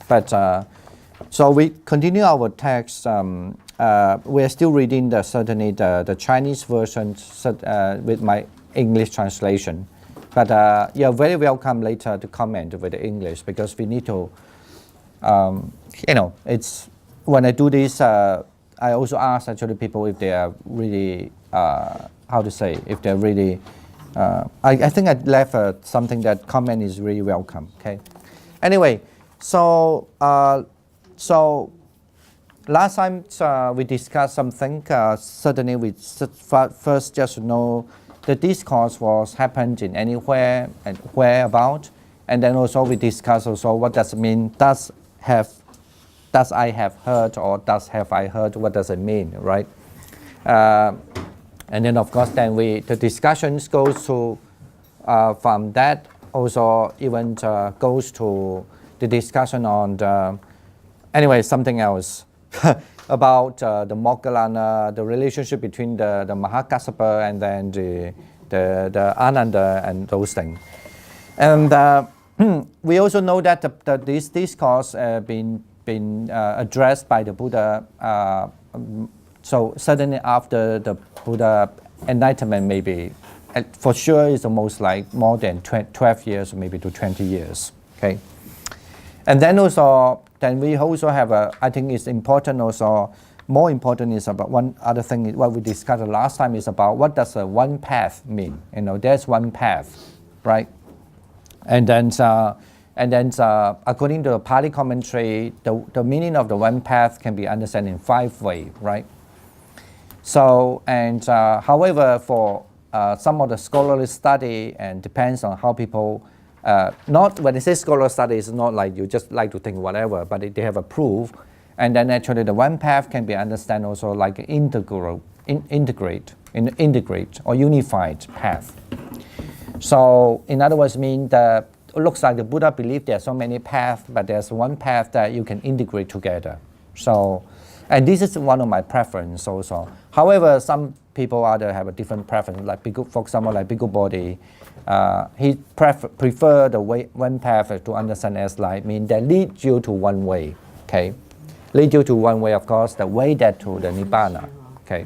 But so we continue our text. We are still reading certainly the Chinese version with my English translation. But you're very welcome later to comment with the English, because we need to, it's when I do this, I also ask actually people if they are really, if they're really, I think I left something that comment is really welcome, okay? Anyway, so last time we discussed something, certainly we first just know the discourse was happened in anywhere and whereabout, and then also we discussed also what does it mean, does I have heard or does have I heard, what does it mean, right? And then of course then the discussions goes to from that also even goes to the discussion on something else about the Moggallana, the relationship between the Mahakassapa and then the Ananda and those things. And we also know that this discourse been addressed by the Buddha. So certainly after the Buddha enlightenment, maybe for sure it's almost like more than 12 years, maybe to 20 years. Okay, and then also. Then we also have I think it's important also, more important is about one other thing, what we discussed last time is about what does a one path mean. There's one path, right? And then according to the Pali commentary, the meaning of the one path can be understood in 5 ways, right? So, and however, for some of the scholarly study, and depends on how people, not when they say scholar study, it's not like you just like to think whatever, but they have a proof. And then actually the one path can be understood also like integrate or unified path. So in other words, mean that it looks like the Buddha believed there are so many paths, but there's one path that you can integrate together. So, and this is one of my preference also. However, some people other have a different preference, like for example, like Bhikkhu Bodhi. He prefer the way one path to understand as like mean that leads you to one way, okay? Lead you to one way, of course, the way that to the Nibbana, okay?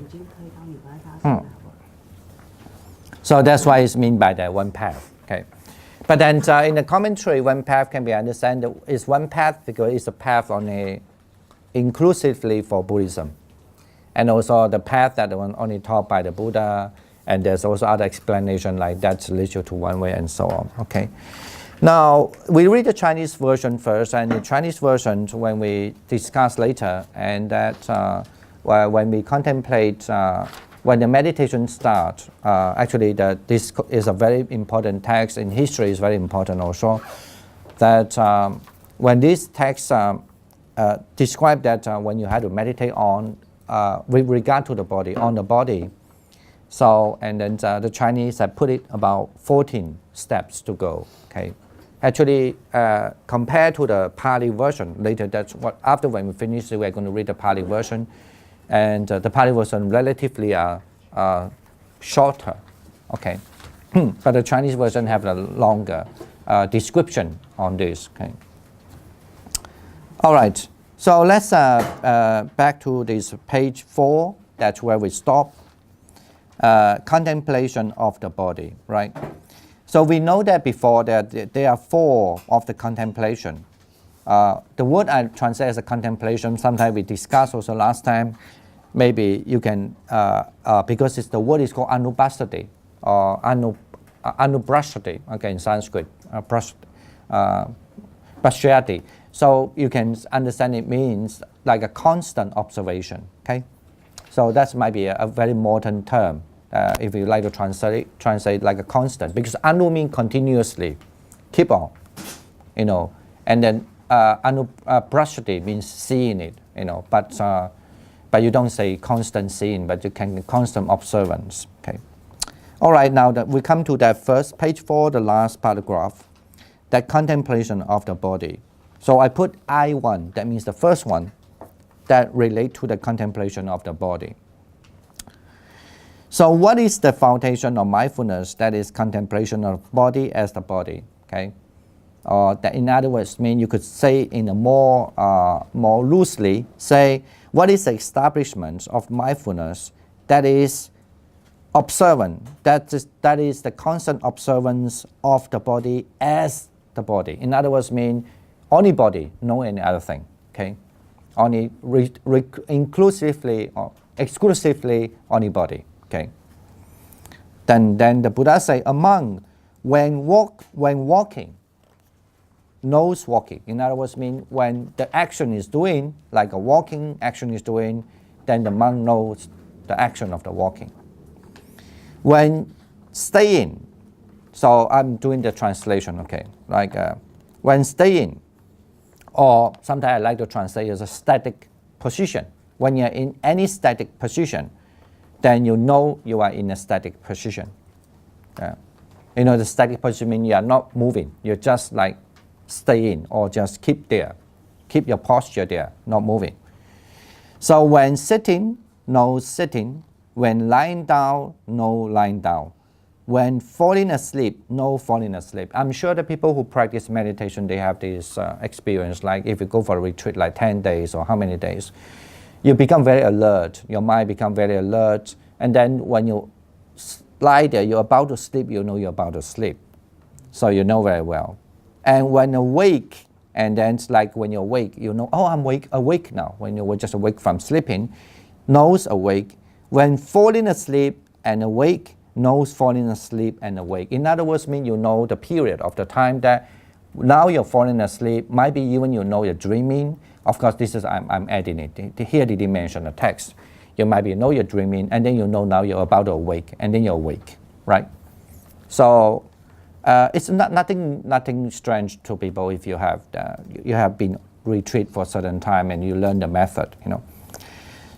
So that's why it's mean by that one path, okay? But then in the commentary, one path can be understood is one path because it's a path only inclusively for Buddhism, and also the path that one only taught by the Buddha. And there's also other explanation like that leads you to one way and so on. Okay. Now we read the Chinese version first, and the Chinese version when we discuss later, and that when we contemplate when the meditation starts. Actually, this is a very important text in history. Is very important also. That when this text describe that when you have to meditate on with regard to the body, on the body. So, and then the Chinese have put it about 14 steps to go, okay? Actually, compared to the Pali version, later that's what, after when we finish, we're going to read the Pali version. And the Pali version relatively shorter, okay? But the Chinese version have a longer description on this, okay? All right, so let's back to this page 4, that's where we stop. Contemplation of the body, right? So we know that before that there are 4 of the contemplation. The word I translate as a contemplation, sometimes we discussed also last time, maybe you can, because the word is called anubhasati or anubrashati, okay, in Sanskrit, pashyati. So you can understand it means like a constant observation, okay? So that might be a very modern term. If you like to translate like a constant, because anu means continuously, keep on, and then anubrashati means seeing it, but you don't say constant seeing, but you can constant observance, okay. All right, now that we come to that first page 4, the last paragraph, that contemplation of the body. So I put I1, that means the first one that relate to the contemplation of the body. So what is the foundation of mindfulness? That is contemplation of body as the body, okay? or that in other words, mean you could say in a more loosely, say what is the establishment of mindfulness that is observant, that is the constant observance of the body as the body. In other words, mean only body, no any other thing. Okay, only inclusively or exclusively only body. Okay. Then the Buddha say a monk when walking knows walking. In other words, mean when the action is doing, like a walking action is doing, then the monk knows the action of the walking. When staying, so I'm doing the translation, okay, like when staying, or sometimes I like to translate as a static position. When you're in any static position, then you know you are in a static position. You know, the static position means you are not moving, you're just like staying or just keep there, keep your posture there, not moving. So when sitting, no sitting. When lying down, no lying down. When falling asleep, no falling asleep. I'm sure the people who practice meditation, they have this experience. Like if you go for a retreat like 10 days or how many days, you become very alert. Your mind becomes very alert. And then when you lie there, you're about to sleep, you know you're about to sleep. So you know very well. And when awake, and then it's like when you're awake, you know, oh, I'm awake now. When you were just awake from sleeping, nose awake. When falling asleep and awake, nose falling asleep and awake. In other words, mean you know the period of the time that now you're falling asleep. Might be even you know you're dreaming. Of course, this is I'm adding it. Here they didn't mention the text. You might be know you're dreaming, and then you know now you're about to awake, and then you're awake, right? So it's nothing strange to people if you have been retreat for a certain time and you learn the method, you know.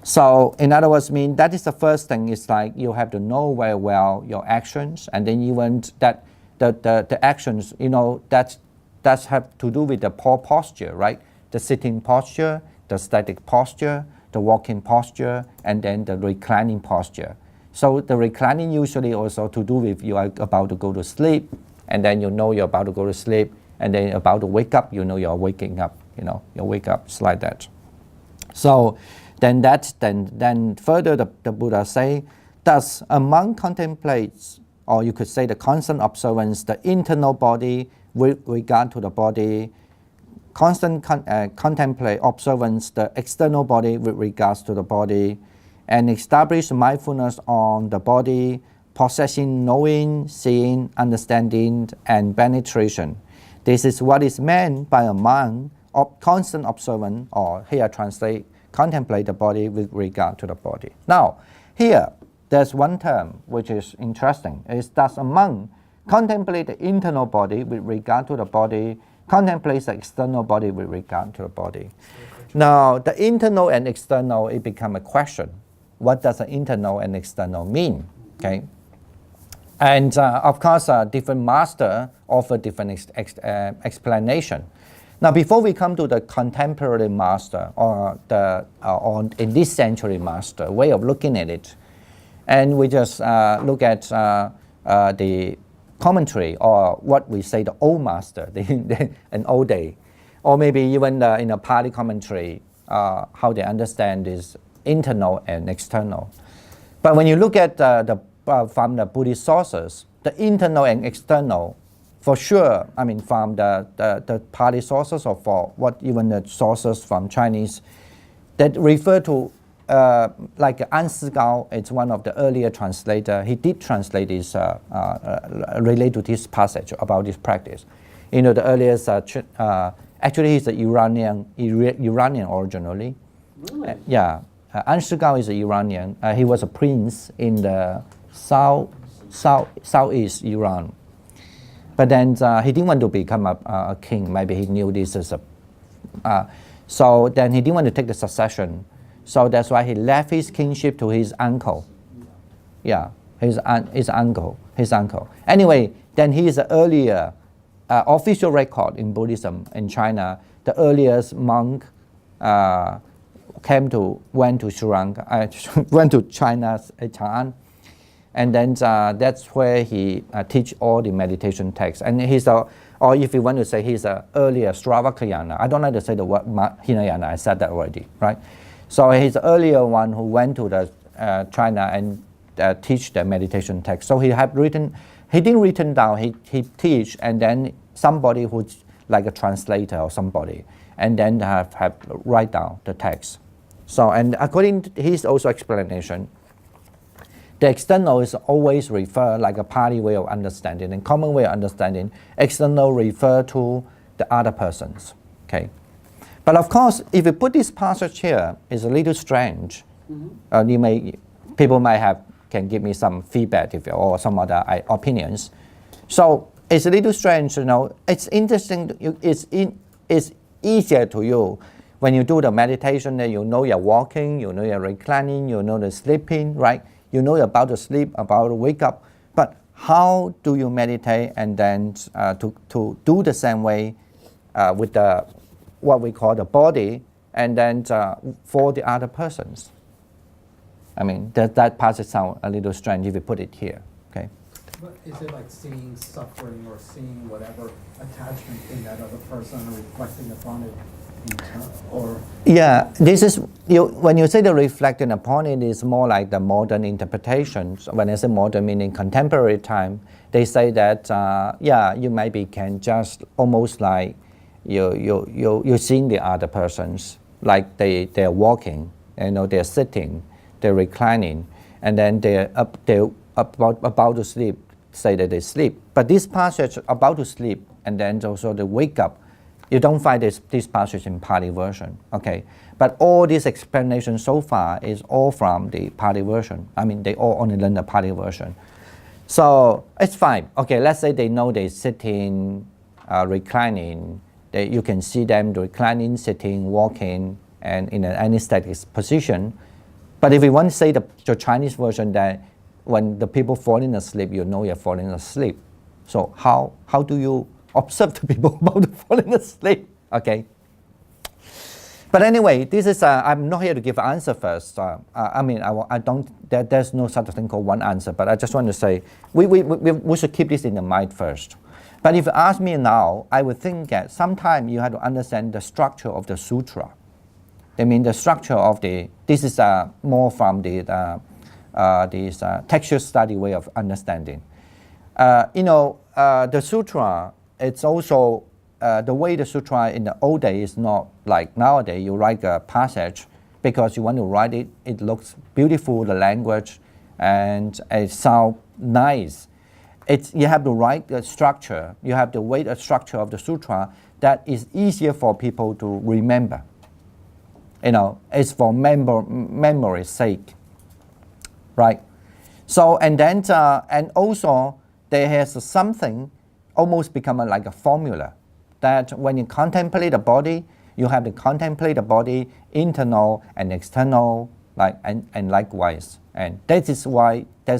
So in other words, mean that is the first thing. It's like you have to know very well your actions, and then even that the actions, you know, that's have to do with the posture, right? The sitting posture, the static posture, the walking posture, and then the reclining posture. So the reclining usually also to do with you are about to go to sleep, and then you know you're about to go to sleep, and then about to wake up, you know you're waking up, you know, you wake up, it's like that. So then further the Buddha say, thus a monk contemplates, or you could say the constant observance, the internal body with regard to the body, constant contemplate observance, the external body with regards to the body, and establish mindfulness on the body, possessing knowing, seeing, understanding, and penetration. This is what is meant by a monk of constant observance, or here translate, contemplate the body with regard to the body. Now, here, there's one term which is interesting. Is does a monk contemplate the internal body with regard to the body, contemplates the external body with regard to the body. Now, the internal and external, it become a question. What does the internal and external mean? Okay, and of course, different master offer different explanation. Now, before we come to the contemporary master or in this century master way of looking at it, and we just look at the commentary, or what we say the old master, an old day, or maybe even in a Pali commentary, how they understand is internal and external. But when you look at from the Buddhist sources, the internal and external, for sure, I mean from the Pali sources, or for what even the sources from Chinese, that refer to like An Sigao, it's one of the earlier translator. He did translate this, relate to this passage about this practice. You know, the earliest, actually he's an Iranian originally. Really? Yeah, An Sigao is an Iranian. He was a prince in the southeast Iran. But then he didn't want to become a king. Maybe he knew this is a... so then he didn't want to take the succession. So that's why he left his kingship to his uncle. Yeah, his uncle. Anyway, then he is the earlier official record in Buddhism in China. The earliest monk went to Sri Lanka, went to China's Chang'an, And then that's where he teach all the meditation texts. And he's or if you want to say he's an earlier Sravakayana. I don't like to say the word Hinayana, I said that already, right? So he's the earlier one who went to the China and teach the meditation text. So he didn't written down, he teach, and then somebody who's like a translator or somebody, and then have write down the text. So, and according to his also explanation, the external is always refer like a Pali way of understanding and common way of understanding. External refer to the other persons, okay? But of course, if you put this passage here, it's a little strange. People might can give me some feedback or some other opinions. So it's a little strange, It's interesting. It's easier to you when you do the meditation. That you know you're walking, you know you're reclining, you know you're sleeping, right? You know you're about to sleep, about to wake up. But how do you meditate and then to do the same way with the what we call the body, and then for the other persons? I mean, that passage sounds a little strange if you put it here, okay? But is it like seeing suffering or seeing whatever attachment in that other person and reflecting upon it? Or yeah, this is when you say the reflecting upon it is more like the modern interpretation. So when I say modern, meaning contemporary time, they say that you maybe can just almost like you're seeing the other persons, like they're walking, they're sitting, they're reclining, and then they're about to sleep. Say that they sleep, but this passage about to sleep and then also they wake up. You don't find this passage in Pali version, okay? But all this explanation so far is all from the Pali version. I mean, they all only learn the Pali version. So it's fine. Okay, let's say they know they're sitting, reclining. You can see them reclining, sitting, walking, and in an anesthetic position. But if we want to say the Chinese version that when the people falling asleep, you know you're falling asleep. So how do you observe the people about to falling asleep? Okay. But anyway, this is I'm not here to give an answer first. I don't. There's no such thing called one answer. But I just want to say we should keep this in the mind first. But if you ask me now, I would think that sometimes you have to understand the structure of the sutra. I mean, the structure of this is more from the textual study way of understanding. The sutra, it's also the way the sutra in the old days is not like nowadays. You write a passage because you want to write it. It looks beautiful, the language, and it sounds nice. You have to write the structure. You have to write a structure of the sutra that is easier for people to remember. It's for memory's sake, right? So and then and also there has something almost become like a formula that when you contemplate the body, you have to contemplate the body internal and external, and likewise. And that's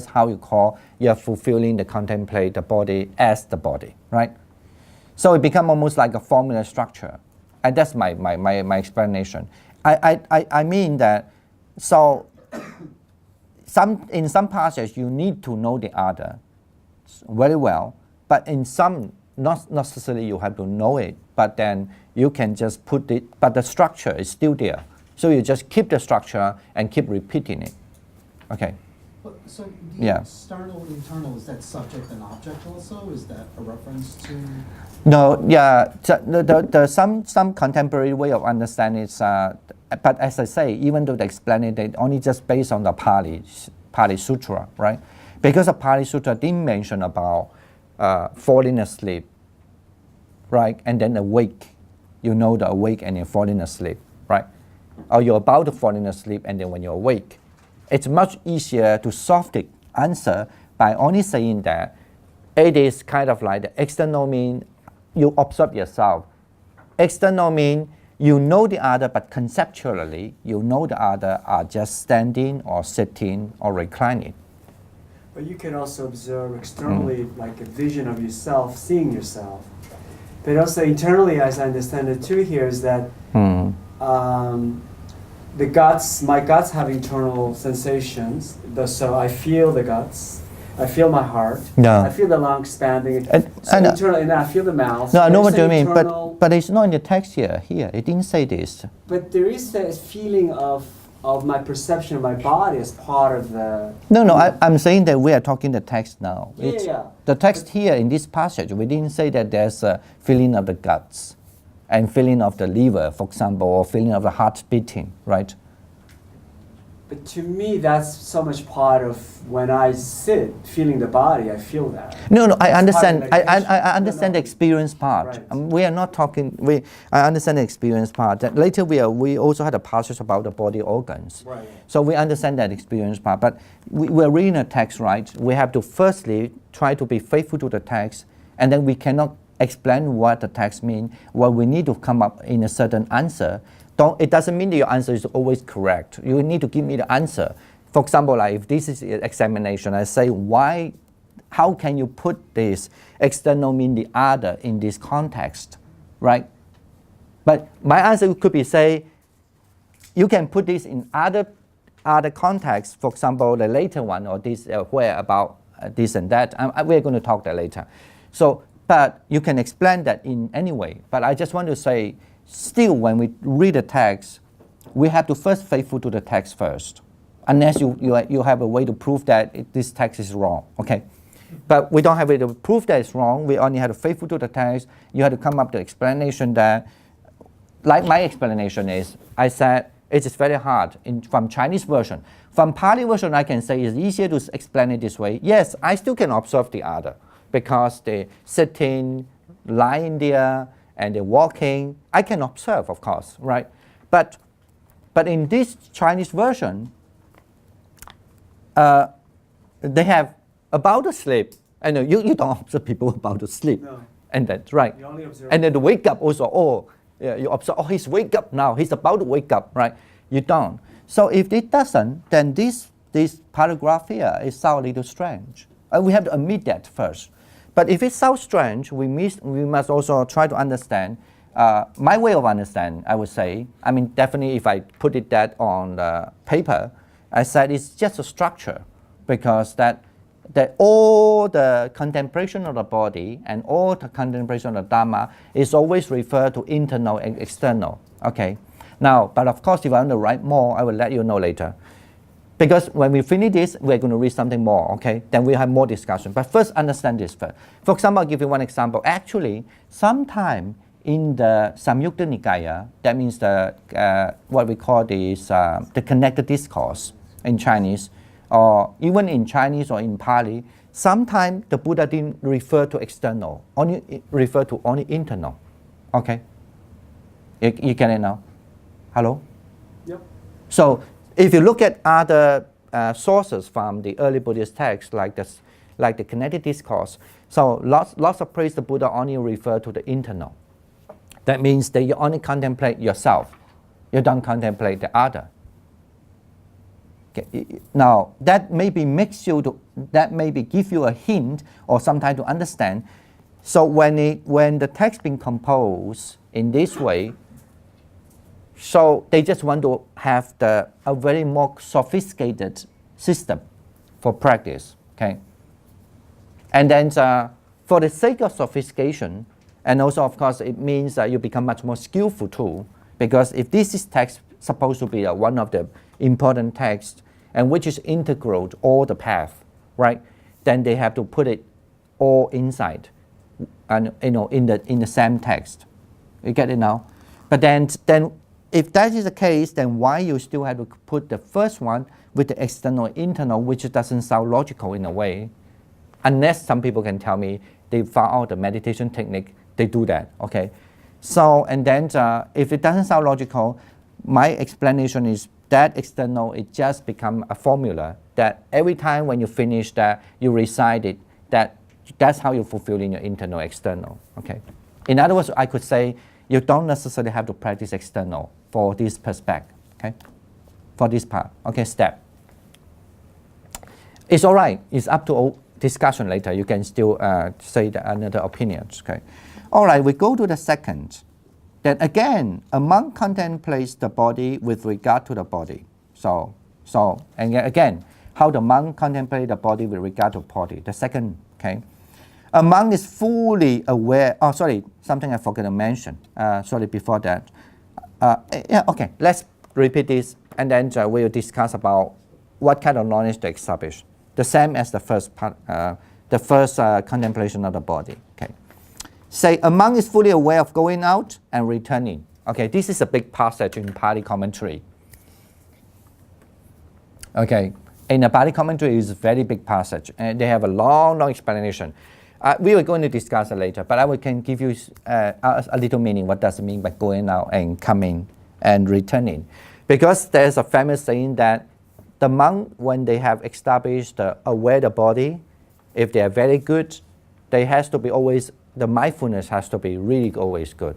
how you call you're fulfilling the contemplate the body as the body, right? So it become almost like a formula structure, and that's my explanation. I mean that so in some passages you need to know the other very well, but in some not necessarily you have to know it, but then you can just put it, but the structure is still there. So you just keep the structure and keep repeating it. Okay. So the external and internal, is that subject and object also? Is that a reference to? No, yeah. The some contemporary way of understanding is, but as I say, even though they explain it, they only just based on the Pali Sutra, right? Because the Pali Sutra didn't mention about falling asleep, right? And then awake. You know the awake and you're falling asleep, right? Or you're about to falling asleep and then when you're awake. It's much easier to solve the answer by only saying that it is kind of like the external mean you observe yourself. External mean you know the other, but conceptually you know the other are just standing or sitting or reclining. But you can also observe externally like a vision of yourself, seeing yourself. But also internally, as I understand it too here, is that my guts have internal sensations. So I feel the guts I feel my heart. Yeah. I feel the lung expanding. And- So and, internal, and I feel the mouth. No, I know what There's you an mean, internal- but it's not in the text here. Here, it didn't say this. But there is a feeling of my perception of my body as part of the. No, I'm saying that we are talking the text now. Yeah, yeah. The text here in this passage, we didn't say that there's a feeling of the guts and feeling of the liver, for example, or feeling of the heart beating, right? But to me, that's so much part of when I sit, feeling the body. I feel that. No, I It's understand. part of meditation. I understand No, the experience part. Right. We are not talking. I understand the experience part. That later we also had a passage about the body organs. Right. So we understand that experience part. But we're reading a text, right? We have to firstly try to be faithful to the text, and then we cannot explain what the text means. Well, we need to come up in a certain answer. It doesn't mean that your answer is always correct. You need to give me the answer. For example, like if this is an examination, I say, how can you put this external mean the other in this context, right? But my answer could be say, you can put this in other contexts. For example, the later one or this where about this and that. We're going to talk that later. So, but you can explain that in any way. But I just want to say, still, when we read the text, we have to first faithful to the text first, unless you have a way to prove that this text is wrong, okay? But we don't have a way to prove that it's wrong. We only have to faithful to the text. You have to come up with the explanation that, like my explanation is, I said it is very hard from Chinese version. From Pali version, I can say it's easier to explain it this way. Yes, I still can observe the other because they sitting, lying there, and they're walking. I can observe, of course, right? But in this Chinese version, they have about to sleep. I know you don't observe people about to sleep. No. And that's right. You only observe. And then the wake up also, you observe, he's wake up now, he's about to wake up, right? You don't. So if it doesn't, then this paragraph here is sound a little strange. We have to admit that first. But if it sounds strange, we must also try to understand. My way of understanding, I would say, I mean, definitely if I put it that on paper, I said it's just a structure, because that all the contemplation of the body and all the contemplation of the Dharma is always referred to internal and external, okay? Now, but of course, if I want to write more, I will let you know later. Because when we finish this, we're going to read something more, okay? Then we'll have more discussion. But first, understand this first. For example, I'll give you one example. Actually, sometime in the Samyutta Nikaya, that means what we call this, the connected discourse in Chinese, or even in Chinese or in Pali, sometimes the Buddha didn't refer to external, only refer to only internal, okay? You get it now? Hello? Yep. So if you look at other sources from the early Buddhist texts, like the connected discourse, so lots of places the Buddha only refer to the internal. That means that you only contemplate yourself. You don't contemplate the other. Okay. Now that maybe give you a hint or sometimes to understand. So when the text being composed in this way, so they just want to have a very more sophisticated system for practice, okay? And then for the sake of sophistication, and also of course it means that you become much more skillful too, because if this is text supposed to be one of the important texts and which is integral to all the path, right? Then they have to put it all inside, and in the same text. You get it now? But then if that is the case, then why you still have to put the first one with the external internal, which doesn't sound logical in a way, unless some people can tell me they found out the meditation technique, they do that, okay? So, and then if it doesn't sound logical, my explanation is that external, it just become a formula that every time when you finish that, you recite it, that's how you fulfill in your internal, external, okay? In other words, I could say, you don't necessarily have to practice external for this perspective, okay? For this part, okay, step. It's all right, it's up to discussion later. You can still say another opinions, okay? All right, we go to the second. Then again, a monk contemplates the body with regard to the body. So, and again, how the monk contemplates the body with regard to body. The second, okay. A monk is fully aware, oh sorry, something I forgot to mention, sorry before that. Yeah, okay, let's repeat this and then we'll discuss about what kind of knowledge to establish. The same as the first part, the first contemplation of the body, okay. Say, a monk is fully aware of going out and returning. Okay, this is a big passage in Pali commentary. Okay, in the Pali commentary is a very big passage and they have a long explanation. We were going to discuss it later, but I can give you a little meaning. What does it mean by going out and coming and returning? Because there's a famous saying that the monk, when they have established aware the body, if they are very good, they has to be always, the mindfulness has to be really always good.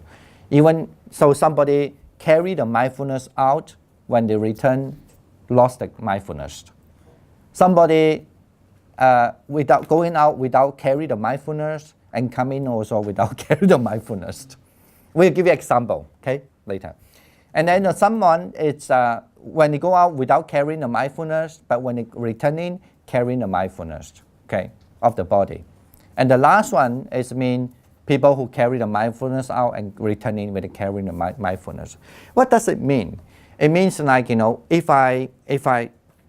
Even so, somebody carry the mindfulness out when they return, lost the mindfulness. Somebody without going out, without carry the mindfulness, and coming also without carry the mindfulness. We'll give you an example, okay, later. And then someone is when they go out without carrying the mindfulness, but when they returning, carrying the mindfulness, okay, of the body. And the last one is people who carry the mindfulness out and returning with carrying the mindfulness. What does it mean? It means like, if I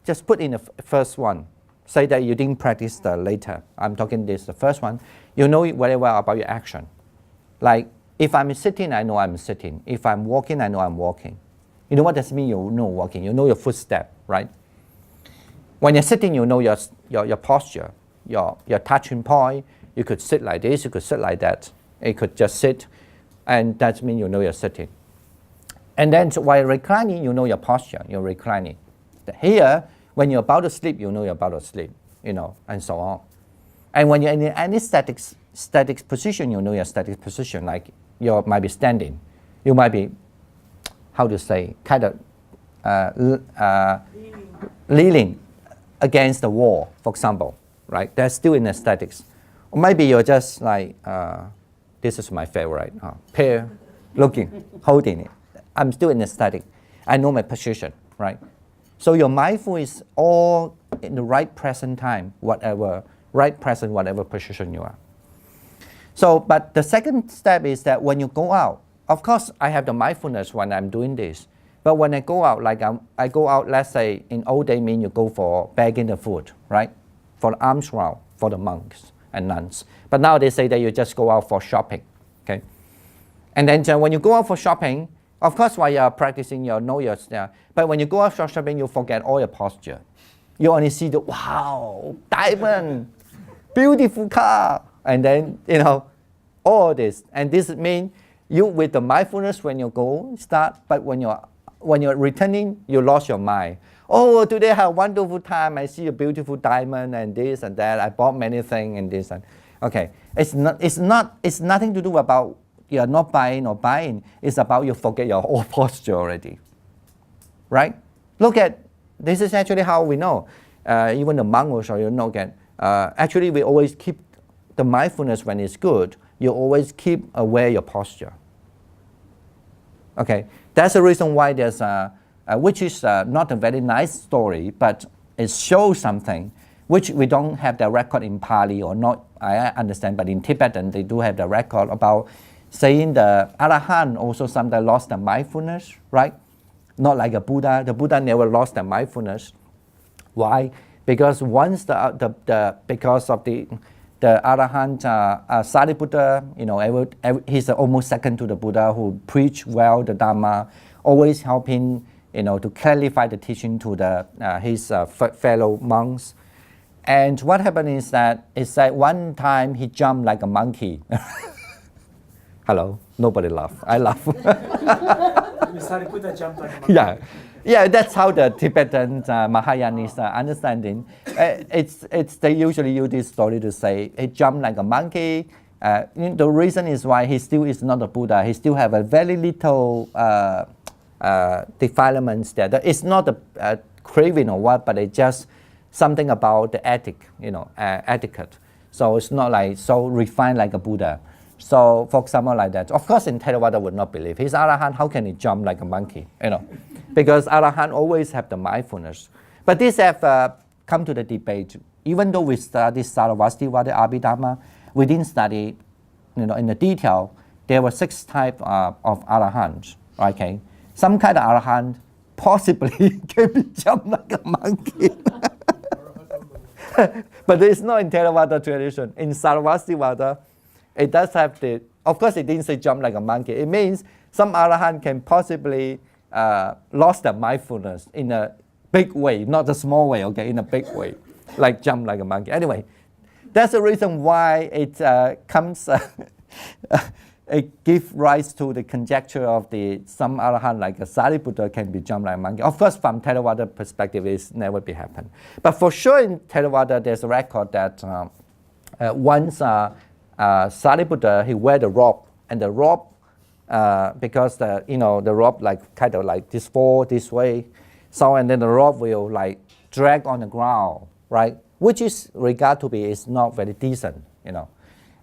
just put in the first one, say that you didn't practice the later. I'm talking this, the first one. You know very well about your action. Like, if I'm sitting, I know I'm sitting. If I'm walking, I know I'm walking. You know what does it mean? You know walking. You know your footstep, right? When you're sitting, you know your posture, your touching point. You could sit like this. You could sit like that. You could just sit, and that means you know you're sitting. And then while reclining, you know your posture. You're reclining. Here, when you're about to sleep, you know you're about to sleep, and so on. And when you're in any static position, you know your static position. Like you might be standing, you might be, how to say, kind of leaning against the wall, for example, right? That's still in aesthetics. Or maybe you're just like, this is my favorite, pair, looking, holding it. I'm still in aesthetic. I know my position, right? So your mindful is all in the right present time, whatever position you are. So, but the second step is that when you go out, of course I have the mindfulness when I'm doing this, but when I go out, like I go out, let's say in old day mean you go for begging the food, right? For the alms round, for the monks and nuns. But now they say that you just go out for shopping, okay? And then when you go out for shopping, of course, while you're practicing, you know your step. But when you go out for shopping, you forget all your posture. You only see the, wow, diamond, beautiful car. And then, all this. And this means you, with the mindfulness when you go, start. But when you're returning, you lost your mind. Oh, today I had a wonderful time. I see a beautiful diamond and this and that. I bought many things and this. Okay, it's nothing to do about you're not buying or buying. It's about you forget your whole posture already, right? Look at, this is actually how we know. Even the monk will show you, actually we always keep the mindfulness when it's good. You always keep aware your posture. Okay, that's the reason why there's which is not a very nice story, but it shows something which we don't have the record in Pali or not, I understand, but in Tibetan they do have the record about saying the Arahant also sometimes lost the mindfulness, right? Not like a Buddha. The Buddha never lost the mindfulness. Why? Because once because of the Arahant Sariputta, he's almost second to the Buddha who preach well the Dhamma, always helping to clarify the teaching to his fellow monks. And what happened is that one time he jumped like a monkey. Hello, nobody laugh. I laugh. Yeah, that's how the Tibetan Mahayanis understanding. They usually use this story to say he jumped like a monkey. The reason is why he still is not a Buddha. He still have a very little defilements there. It's not a craving or what, but it's just something about the etiquette. So it's not like so refined like a Buddha. So, for example, like that. Of course, in Theravada would not believe. He's Arahant, how can he jump like a monkey? Because Arahant always have the mindfulness. But this have come to the debate. Even though we studied Sarvastivada Abhidhamma, we didn't study, in the detail. There were 6 types of arahants. Okay, some kind of arahant possibly can be jumped like a monkey. But it's not in Theravada tradition. In Sarvastivada, it does have the. Of course, it didn't say jump like a monkey. It means some arahant can possibly lost their mindfulness in a big way, not a small way. Okay, in a big way, like jump like a monkey. Anyway, that's the reason why it comes. It gives rise to the conjecture of some arahant like a Sariputta can be jumped like a monkey. Of course, from Theravada perspective, it's never be happen. But for sure in Theravada, there's a record that once Sariputta, he wear the robe, and the robe, because the robe like kind of like this way, so and then the robe will like drag on the ground, right? Which is regard to be is not very decent,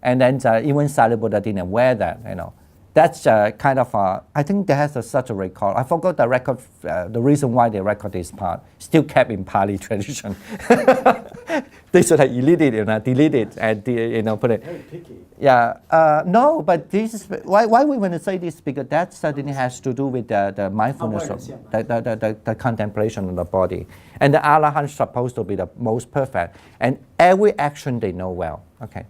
And then even Sariputta didn't wear that, That's kind of I think there has such a record. I forgot the record, the reason why they record this part. Still kept in Pali tradition. They should have deleted it, and put it. Very picky. Yeah. No, but this is why we want to say this, because that certainly has to do with the mindfulness of the contemplation of the body. And the Arahant is supposed to be the most perfect. And every action they know well. Okay.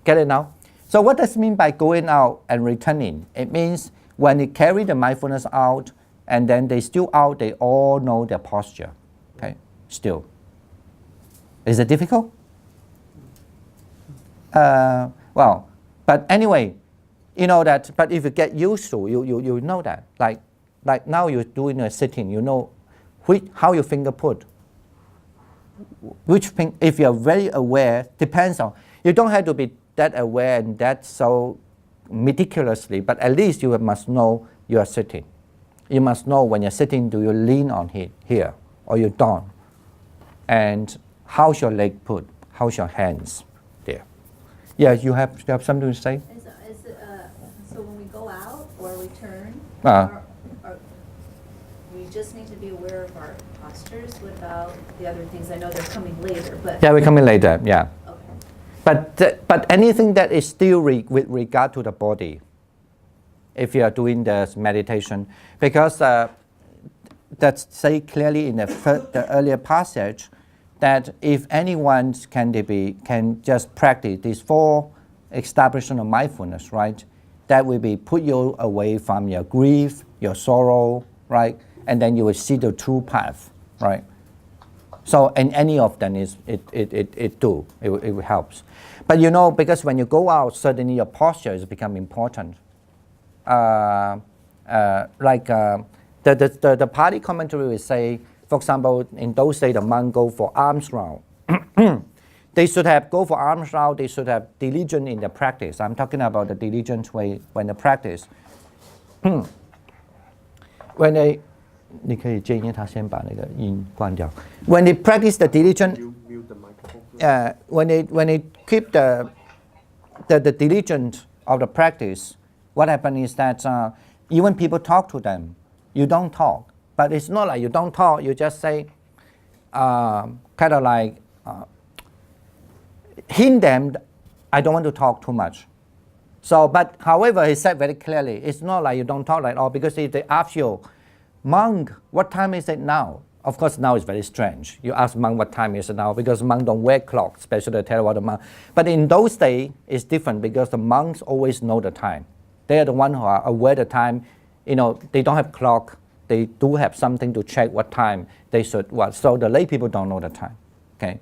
Get it now? So what does it mean by going out and returning? It means when they carry the mindfulness out and then they still out, they all know their posture. Okay, still. Is it difficult? Well, but anyway, you know that, but if you get used to, you know that. Like now you're doing a sitting, you know how your finger put. If you're very aware, depends on, you don't have to be that aware and that so meticulously, but at least you must know you are sitting. You must know when you're sitting, do you lean on here or you don't? And how's your leg put? How's your hands there? Yeah, you have something to say? So when we go out or return, we just need to be aware of our postures. What about the other things? I know they're coming later, but... Yeah, we're coming later, yeah. But anything that is still with regard to the body, if you are doing the meditation, because that's say clearly in the earlier passage that if anyone can just practice these 4 establishment of mindfulness, right? That will be put you away from your grief, your sorrow, right? And then you will see the true path, right? So, and any of them it helps. But because when you go out, suddenly your posture has become important. The Pali commentary will say, for example, in those days the monk go for arms round. They should have go for arms round. They should have diligence in the practice. I'm talking about the diligent way when the practice. When they 你可以建议他先把那个音关掉. When they practice the diligent, when they keep the diligence of the practice, what happens is that even people talk to them, you don't talk. But it's not like you don't talk. You just say, kind of like hint them, I don't want to talk too much. So, but however, he said very clearly, it's not like you don't talk at all, because if they ask you, monk, what time is it now? Of course, now it's very strange. You ask monk what time is it now, because monks don't wear clocks, especially the Theravada monk. But in those days, it's different, because the monks always know the time. They are the ones who are aware of the time. They don't have clock. They do have something to check what time they should what. So the lay people don't know the time. Okay,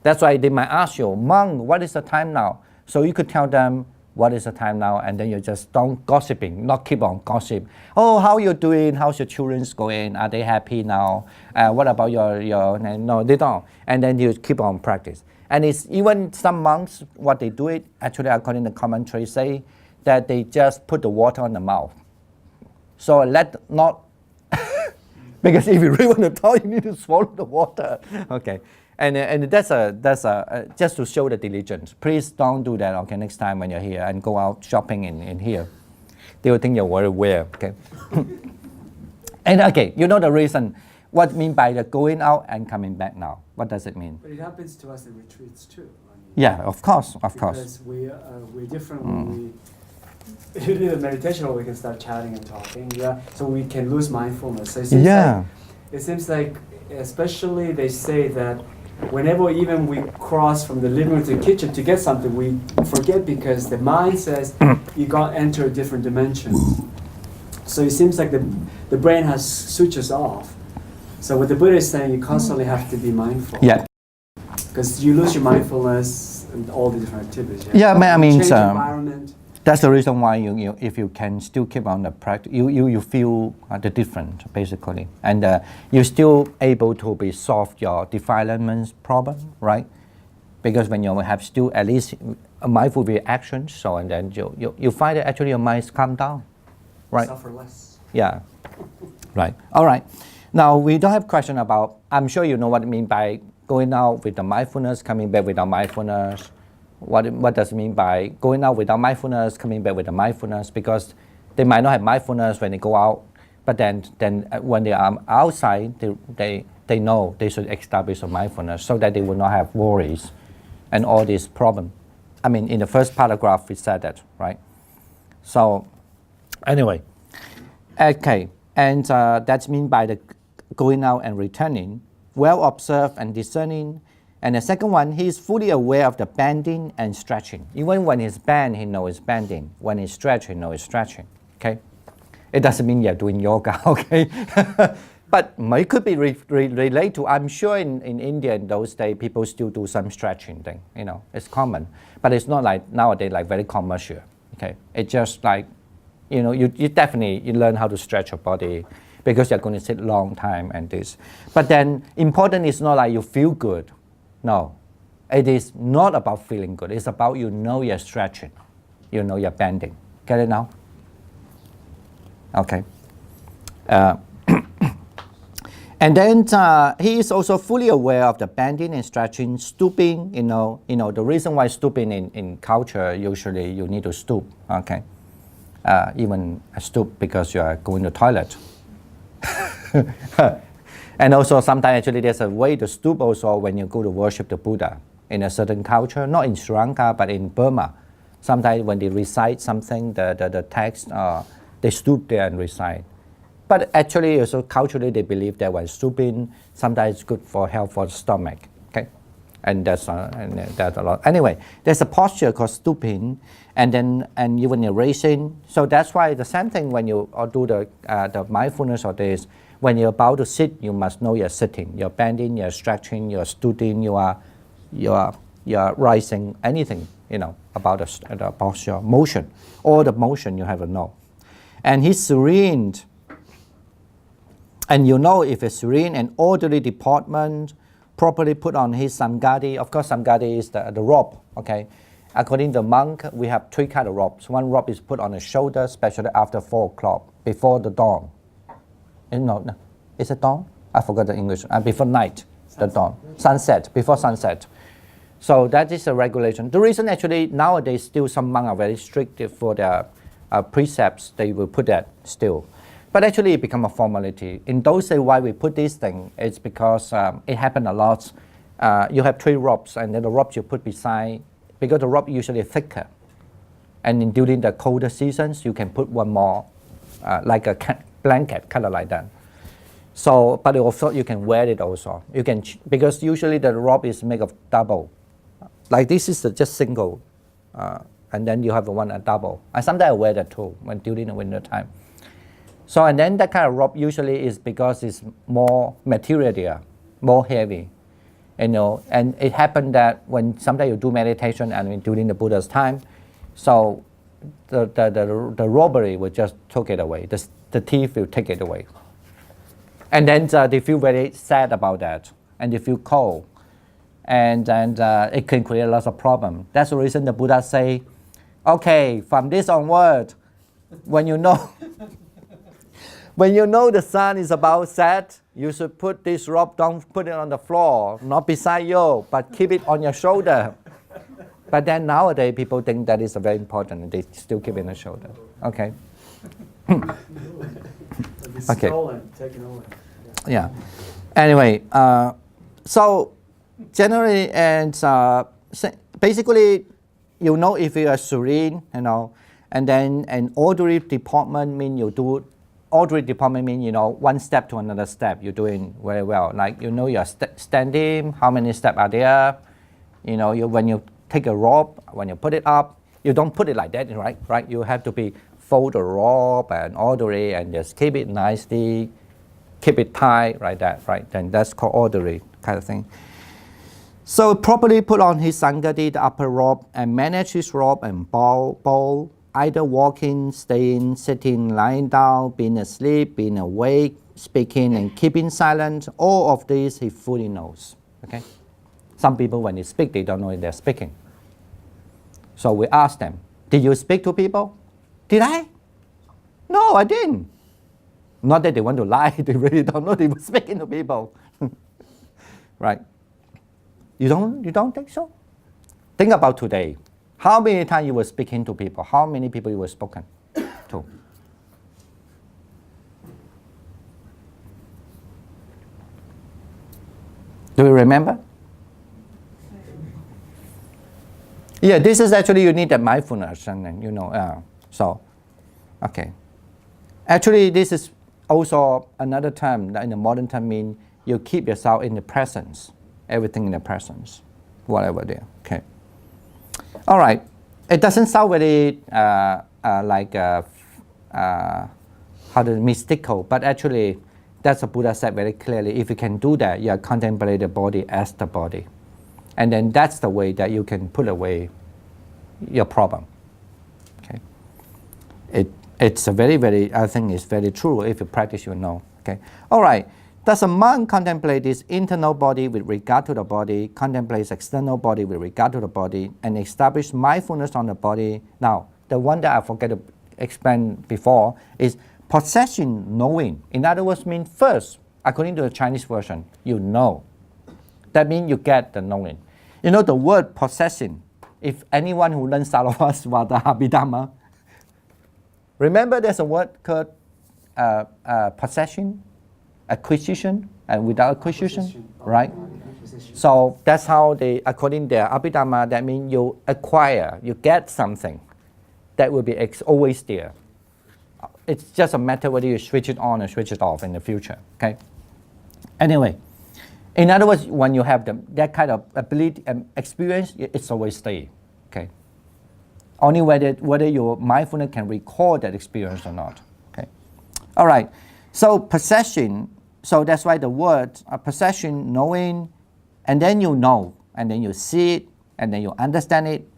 that's why they might ask you, monk, what is the time now? So you could tell them, what is the time now? And then you just don't gossiping, not keep on gossip. Oh, how you doing? How's your children's going? Are they happy now? What about your? No, they don't. And then you keep on practice. And it's even some monks, what they do it, actually according to commentary, say that they just put the water on the mouth. So because if you really want to talk, you need to swallow the water. Okay. And that's just to show the diligence. Please don't do that. Okay, next time when you're here and go out shopping in here, they will think you're very aware. Okay. And okay, you know the reason What mean by the going out and coming back now? What does it mean? But it happens to us in retreats too. I mean, Yeah, of course. because we're different when we do the meditation, or we can start chatting and talking. Yeah, so we can lose mindfulness. So it seems like, it seems like, especially they say that whenever even we cross from the living room to the kitchen to get something, we forget because the mind says you got to enter a different dimension. So it seems like the brain has switches off. So what the Buddha is saying, you constantly have to be mindful. Yeah. Because you lose your mindfulness and all the different activities. Yeah, I mean, change environment. That's the reason why you if you can still keep on the practice, you feel the difference basically, and you're still able to be solve your defilement problem, right? Because when you have still at least a mindful reaction, so and then you find that actually your mind's calm down, right? Suffer less. Yeah, right. All right. Now we don't have question about. I'm sure you know what I mean by going out with the mindfulness, coming back without mindfulness. What does it mean by going out without mindfulness, coming back with the mindfulness? Because they might not have mindfulness when they go out, but then when they are outside, they know they should establish a mindfulness so that they will not have worries and all these problems. I mean, in the first paragraph we said that, right? So anyway, okay, and that's mean by the going out and returning, well observed and discerning. And the second one, he is fully aware of the bending and stretching. Even when he's bend, he knows it's bending. When he's stretch, he knows it's stretching. Okay, it doesn't mean you're doing yoga. Okay, but it could be related to. I'm sure in India in those days, people still do some stretching thing. You know, it's common, but it's not like nowadays like very commercial. Okay, it's just like, you know, you definitely learn how to stretch your body because you're going to sit long time and this. But then important is not like you feel good. No, it is not about feeling good. It's about you're stretching, you're bending. Get it now? Okay. And then he is also fully aware of the bending and stretching, stooping. The reason why stooping in culture usually you need to stoop. Okay. Even stoop because you are going to toilet. And also sometimes actually there's a way to stoop also when you go to worship the Buddha in a certain culture, not in Sri Lanka, but in Burma. Sometimes when they recite something, the text, they stoop there and recite. But actually also culturally they believe that when stooping, sometimes it's good for health for the stomach. Okay, and that's a lot. Anyway, there's a posture called stooping, and even raising. So that's why the same thing when you do the mindfulness or this. When you're about to sit, you must know you're sitting. You're bending, you're stretching, you're stooping, you are rising. Anything about the posture, motion, all the motion you have to know. And he's serene, and if it's serene and orderly deportment, properly put on his samgati. Of course, samgati is the robe. Okay, according to the monk, we have 3 kind of robes. One robe is put on the shoulder, especially after 4 o'clock, before the dawn. No, is it dawn? I forgot the English. Before night, the dawn. Sunset, before sunset. So that is a regulation. The reason actually nowadays still some monks are very strict for their precepts. They will put that still. But actually it become a formality. In those days why we put this thing, it's because it happened a lot. You have 3 robes and then the robes you put beside, because the robe usually thicker. And during the colder seasons, you can put one more, like a blanket, kind of like that. So, but also you can wear it also. You can because usually the robe is made of double. Like this is just single, and then you have the one a double. And sometimes I wear that too when during the winter time. So and then that kind of robe usually is because it's more material there, more heavy, And it happened that when sometimes you do meditation and during the Buddha's time, so the robbery will just take it away. The thief will take it away. And then they feel very sad about that. And they feel cold. And it can create lots of problems. That's the reason the Buddha say, okay, from this onward, when you know the sun is about set, you should put this robe, don't put it on the floor, not beside you, but keep it on your shoulder. But then nowadays people think that is very important and they still keep it on the shoulder. Okay. Stolen, taken away. Yeah. Anyway, so generally and basically, you know, if you are serene, you know, and then an orderly department mean you do. Orderly department mean, you know, one step to another step. You're doing very well. Like, you know, you're standing. How many steps are there? You know, when you take a rope, when you put it up, you don't put it like that, right? Right? You have to be fold the rope and orderly and just keep it nicely, keep it tight, like that, right? Then that's called orderly kind of thing. So properly put on his sangati, the upper rope, and manage his rope and bowl, either walking, staying, sitting, lying down, being asleep, being awake, speaking and keeping silent. All of these he fully knows. Okay. Some people, when they speak, they don't know they're speaking. So we ask them, did you speak to people? Did I? No, I didn't. Not that they want to lie, they really don't know they were speaking to people. Right? You don't think so? Think about today. How many times you were speaking to people? How many people you were spoken to? Do you remember? Yeah, this is actually you need that mindfulness, and then, you know, so, okay. Actually, this is also another term that in the modern time mean you keep yourself in the presence, everything in the presence, whatever there. Okay. All right. It doesn't sound very like mystical, but actually, that's what Buddha said very clearly. If you can do that, you contemplate the body as the body. And then that's the way that you can put away your problem. Okay, it's a very, very, I think it's very true. If you practice, you know. Okay, all right. Does a monk contemplate this internal body with regard to the body, contemplates external body with regard to the body, and establish mindfulness on the body? Now, the one that I forget to explain before is possession knowing. In other words, mean first, according to the Chinese version, you know. That means you get the knowing. You know the word possession, if anyone who learns Sarvasvata Abhidhamma, remember there's a word called possession, acquisition, and without acquisition, right? So that's how they, according to their Abhidhamma, that means you acquire, you get something that will be always there. It's just a matter whether you switch it on or switch it off in the future, okay? Anyway. In other words, when you have that kind of ability and experience, it's always stay. Okay. Only whether your mindfulness can recall that experience or not. Okay. All right. So possession. So that's why the word possession, knowing, and then you know, and then you see it, and then you understand it,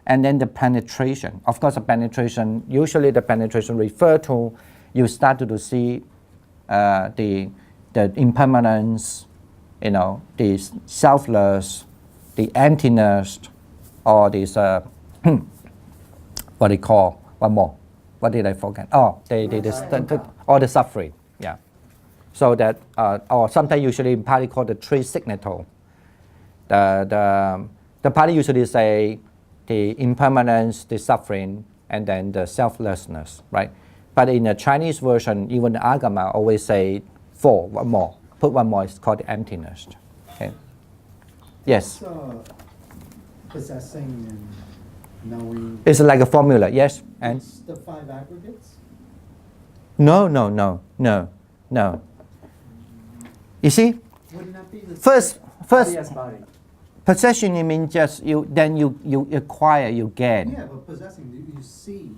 and then the penetration. Of course, the penetration. Usually, the penetration refer to you start to see the impermanence. You know, the selfless, the emptiness, or this, what they call, one more, what did I forget? Oh, all the suffering, yeah. So that, or sometimes usually in Pali called the three signature. The Pali usually say the impermanence, the suffering, and then the selflessness, right? But in the Chinese version, even the Agama always say four, one more. Put one more, it's called emptiness. Okay. Yes? Possessing and knowing. It's like a formula, yes? And It's the five aggregates? No. You see? Wouldn't that be the First, Body. possession, you mean just then you acquire, you gain. Yeah, but possessing, you see,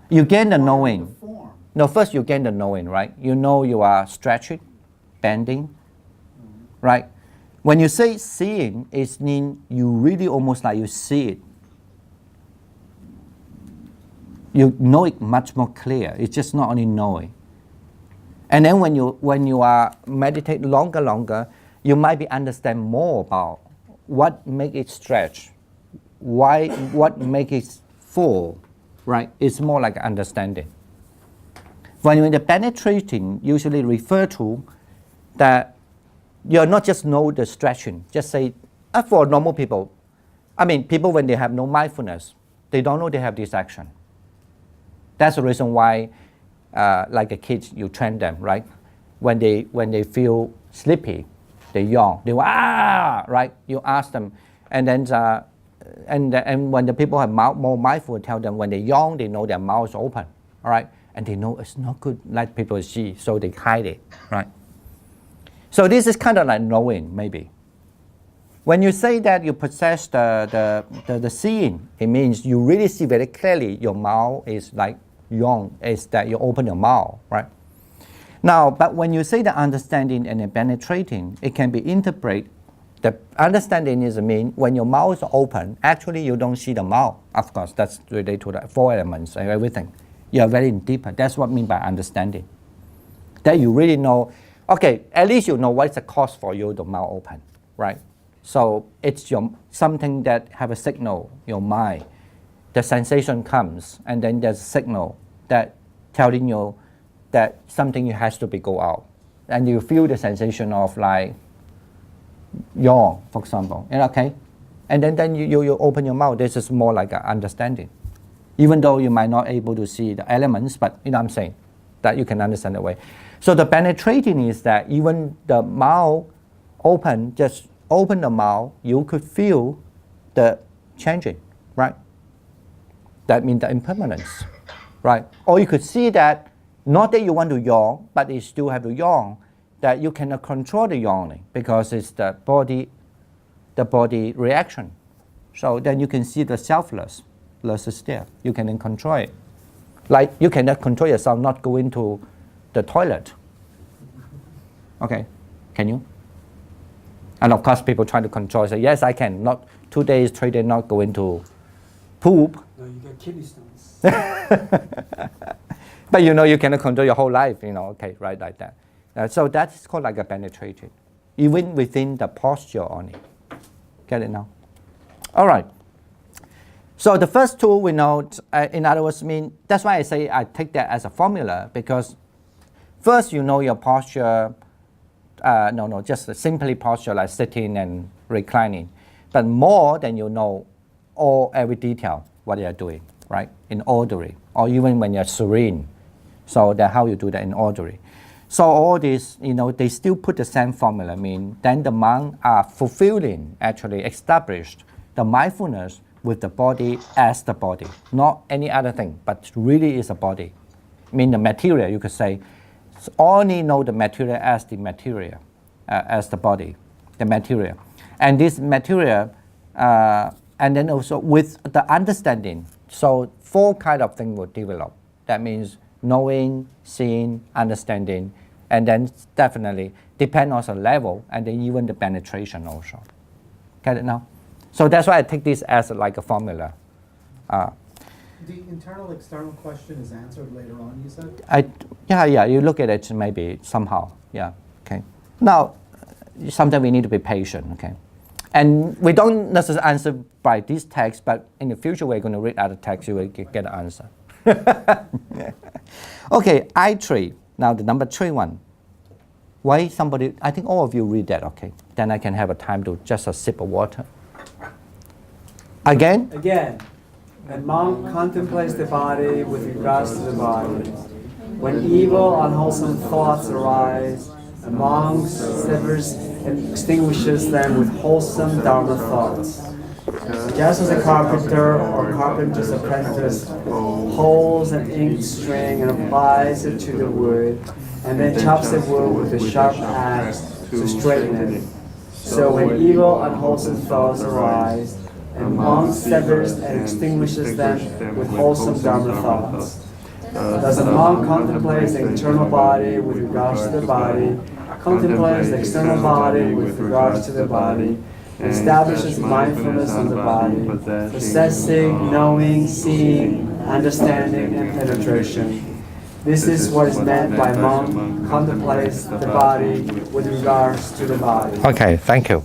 You gain the acquire knowing. the form. No, first you gain the knowing, right? You know you are stretching, bending, right? When you say seeing, it means you really almost like you see it. You know it much more clear. It's just not only knowing. And then when you are meditate longer, you might be understand more about what make it stretch, what make it full, right? It's more like understanding. When you're in the penetrating, usually refer to that you're not just know the stretching. Just say, for normal people, I mean, people when they have no mindfulness, they don't know they have this action. That's the reason why, like a kid, you train them, right? when they feel sleepy, they yawn. They go, right? You ask them, and then and when the people have more mindful, tell them when they yawn, they know their mouth is open, all right? And they know it's not good, let people see, so they hide it, right? So this is kind of like knowing, maybe. When you say that you possess the seeing, it means you really see very clearly your mouth is like yawn, is that you open your mouth, right? Now, but when you say the understanding and the penetrating, it can be interpreted. The understanding is mean when your mouth is open, actually you don't see the mouth. Of course, that's related to the 4 elements and everything. You are very deeper. That's what I mean by understanding. That you really know, okay, at least you know what's the cause for you, the mouth open, right? So it's something that have a signal, your mind. The sensation comes, and then there's a signal that telling you that something has to be go out. And you feel the sensation of like yawn, for example, okay? And then you open your mouth. This is more like an understanding. Even though you might not able to see the elements, but you know what I'm saying, that you can understand the way. So the penetrating is that even the mouth open, just open the mouth, you could feel the changing, right? That means the impermanence, right? Or you could see that, not that you want to yawn, but you still have to yawn, that you cannot control the yawning because it's the body reaction. So then you can see the selfless is there. You can then control it. Like you cannot control yourself not going to the toilet. Okay, can you? And of course people try to control, say, yes, I can, not 2 days, 3 days not going to poop. No, you get kidney stones. But you know you cannot control your whole life, you know, okay, right, like that. So that's called like a penetrating, even within the posture only. Get it now? All right. So the first two we know, in other words, that's why I say I take that as a formula, because first you know your posture, just simply posture like sitting and reclining, but more than you know every detail what you are doing, right, in orderly, or even when you're serene. So that's how you do that in orderly. So all this, they still put the same formula, then the monks are fulfilling, actually established the mindfulness with the body as the body, not any other thing, but really is a body. The material, you could say, only know the material as the material, as the body, the material. And this material, and then also with the understanding, so 4 kind of things will develop. That means knowing, seeing, understanding, and then definitely depend on the level, and then even the penetration also. Get it now? So that's why I take this as like a formula. The internal-external question is answered later on, you said? Yeah, you look at it maybe somehow, yeah, okay. Now, sometimes we need to be patient, okay. And we don't necessarily answer by this text, but in the future we're going to read other texts, you will get an answer. Okay, I3. Now the number 3 one. Why somebody, I think all of you read that, okay. Then I can have a time to just a sip of water. Again, a monk contemplates the body with regards to the body. When evil, unwholesome thoughts arise, a monk severs and extinguishes them with wholesome Dharma thoughts. Just as a carpenter or carpenter's apprentice holds an ink string and applies it to the wood, and then chops the wood with a sharp axe to straighten it. So when evil, unwholesome thoughts arise, and monk severs and extinguishes them with wholesome Dharma thoughts. Thus a monk contemplates the internal body with regards to the body, contemplates the external body with regards to the body, and establishes mindfulness on the body, possessing, knowing, seeing, understanding, and penetration. This is what is meant by monk contemplates the body with regards to the body. Okay, thank you.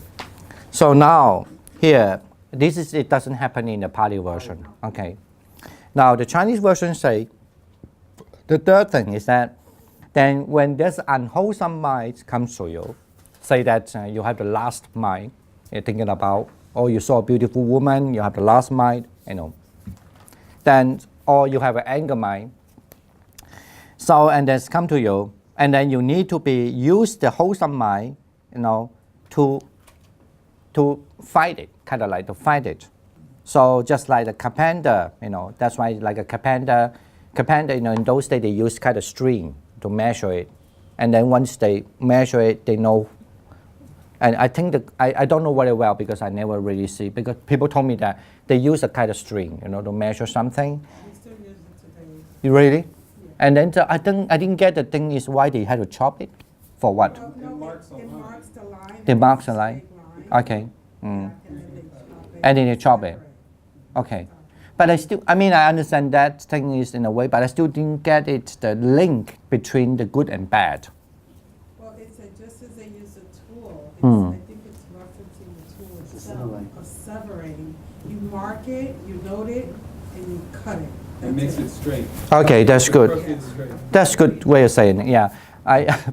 So now, here, it doesn't happen in the Pali version, okay. Now the Chinese version say, the third thing is that, then when this unwholesome mind comes to you, say that you have the last mind, you're thinking about, or you saw a beautiful woman, you have the last mind, then, or you have an anger mind. So, and that's come to you, And then you need to use the wholesome mind, to fight it, kind of like to fight it. So just like the carpenter, that's why like a carpenter, in those days they use kind of string to measure it. And then once they measure it, they know. And I think I don't know very well because I never really see, because people told me that they use a kind of string, to measure something. We still use it today. You really? Yeah. And then I didn't get the thing is why they had to chop it. For what? No, it marks the line. It marks the line? Straight line. Okay. Yeah, and then they chop it. And then you chop it. Okay. But I understand that thing is in a way, but I still didn't get it, the link between the good and bad. Well, it's just as they use a tool, Hmm. I think it's referencing the tool itself Severing. of severing. You mark it, you note it, and you cut it. It makes it straight. Okay, that's good. Crooked straight. That's good way of saying it, yeah.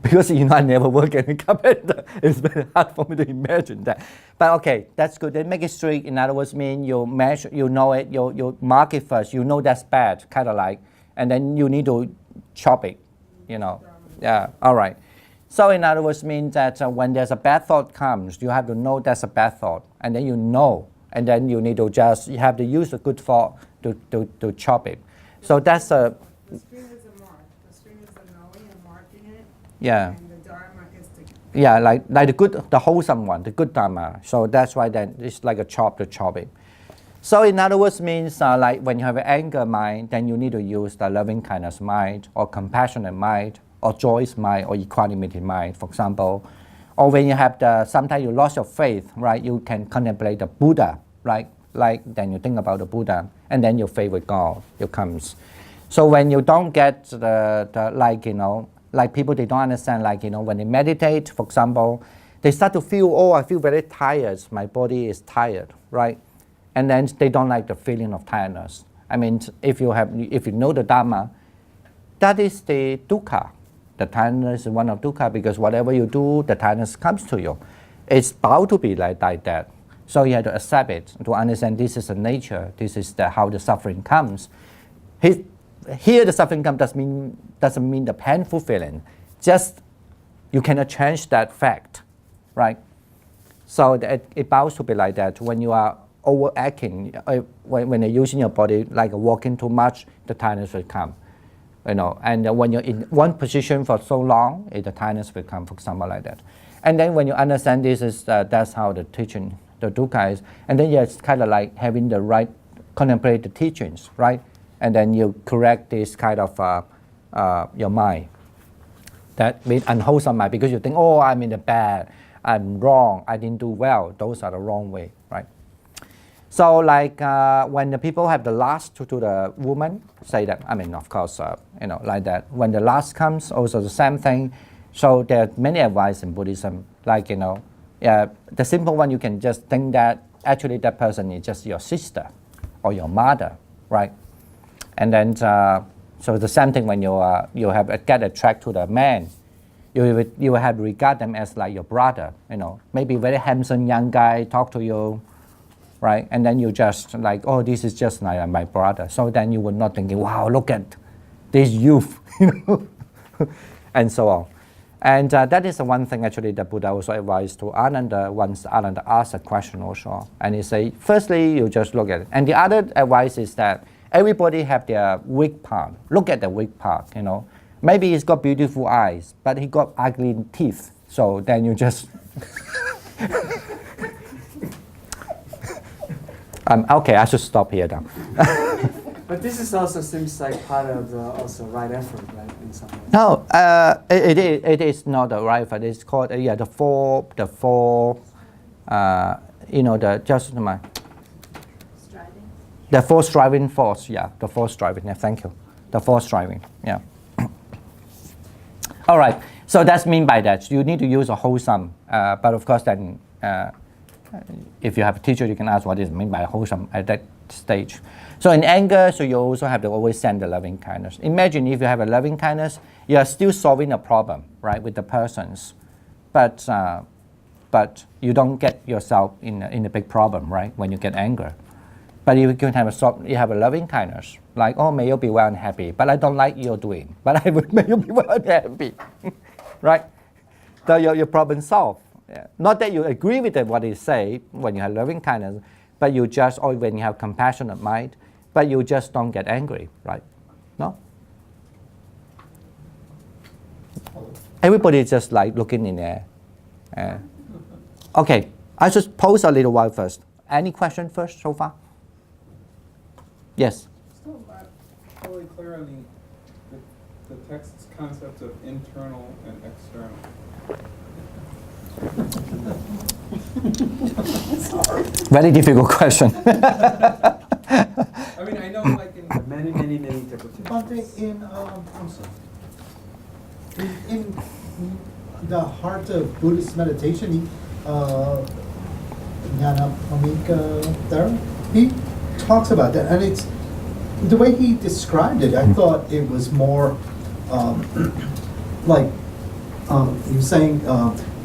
Because I never work in a carpenter, it's very hard for me to imagine that. But okay, that's good. They make it straight. In other words, mean you measure, you know it, you mark it first. You know that's bad, kind of like, and then you need to chop it. Yeah. All right. So in other words, means that when there's a bad thought comes, you have to know that's a bad thought, and then and then you need to you have to use a good thought to chop it. So that's a. The string is a mark. The string is the knowing and marking it. Yeah. And the dharma is the. Yeah, like the wholesome one, the good dharma. So that's why then it's like a chop to chop it. So in other words, means like when you have an anger mind, then you need to use the loving kindness mind, or compassionate mind, or joyous mind, or equanimity mind, for example. Or when you have sometimes you lost your faith, right? You can contemplate the Buddha, right? Like then you think about the Buddha, and then your faith with God, it comes. So when you don't get like people, they don't understand, when they meditate, for example, they start to feel, I feel very tired, my body is tired, right? And then they don't like the feeling of tiredness. I mean, if you know the Dharma, that is the dukkha. The tiredness is one of dukkha, because whatever you do, the tiredness comes to you. It's bound to be like that. So you have to accept it, to understand this is the nature, this is how the suffering comes. Here the suffering comes doesn't mean the painful feeling. Just you cannot change that fact, right? So it bound to be like that. When you are overacting, when you're using your body, like walking too much, the tiredness will come. And when you're in one position for so long, the tiredness will come, for example, like that. And then when you understand this is that's how the teaching, the dukkha is, and then it's kind of like having the right contemplate the teachings, right? And then you correct this kind of your mind. That means unwholesome mind, because you think, I'm in the bad, I'm wrong, I didn't do well. Those are the wrong way, right? So like when the people have the last to the woman, say that, of course, like that. When the last comes, also the same thing. So there are many advice in Buddhism, like, the simple one, you can just think that actually that person is just your sister or your mother, right? And then, so the same thing when you get attracted to the man, you will have to regard them as like your brother, maybe very handsome young guy talk to you, right? And then you just like, this is just like my brother. So then you would not thinking, wow, look at this youth, and so on. And that is the one thing actually that Buddha also advised to Ananda once Ananda asked a question also. And he said, firstly, you just look at it. And the other advice is that everybody have their weak part. Look at the weak part, Maybe he's got beautiful eyes, but he got ugly teeth. So then you just... okay, I should stop here now. But this is also seems like part of the also right effort, right? In some ways. No, it is not the right effort. It's called the four Striving. the four striving force. Yeah, the four striving. Yeah, thank you. The four striving. Yeah. All right. So that's mean by that you need to use a wholesome. But of course, then if you have a teacher, you can ask what is meant by wholesome at that stage. So in anger, so you also have to always send the loving kindness. Imagine if you have a loving kindness, you are still solving a problem, right, with the persons, but you don't get yourself in a big problem, right, when you get anger. But if you can have you have a loving kindness, Like, oh, may you be well and happy, but I don't like you're doing, but I would may you be well and happy, right? So your problem solved. Yeah. Not that you agree with what they say when you have loving kindness, but you just, or when you have compassionate mind, but you just don't get angry, right? No? Everybody is just like looking in there. Okay, I just pause a little while first. Any question first so far? Yes? Still not totally clear on the text's concept of internal and external. Very difficult question. I mean, I know like in many interpretations. But I'm sorry. In the heart of Buddhist meditation, there, he talks about that, and it's the way he described it. I thought it was more like he was saying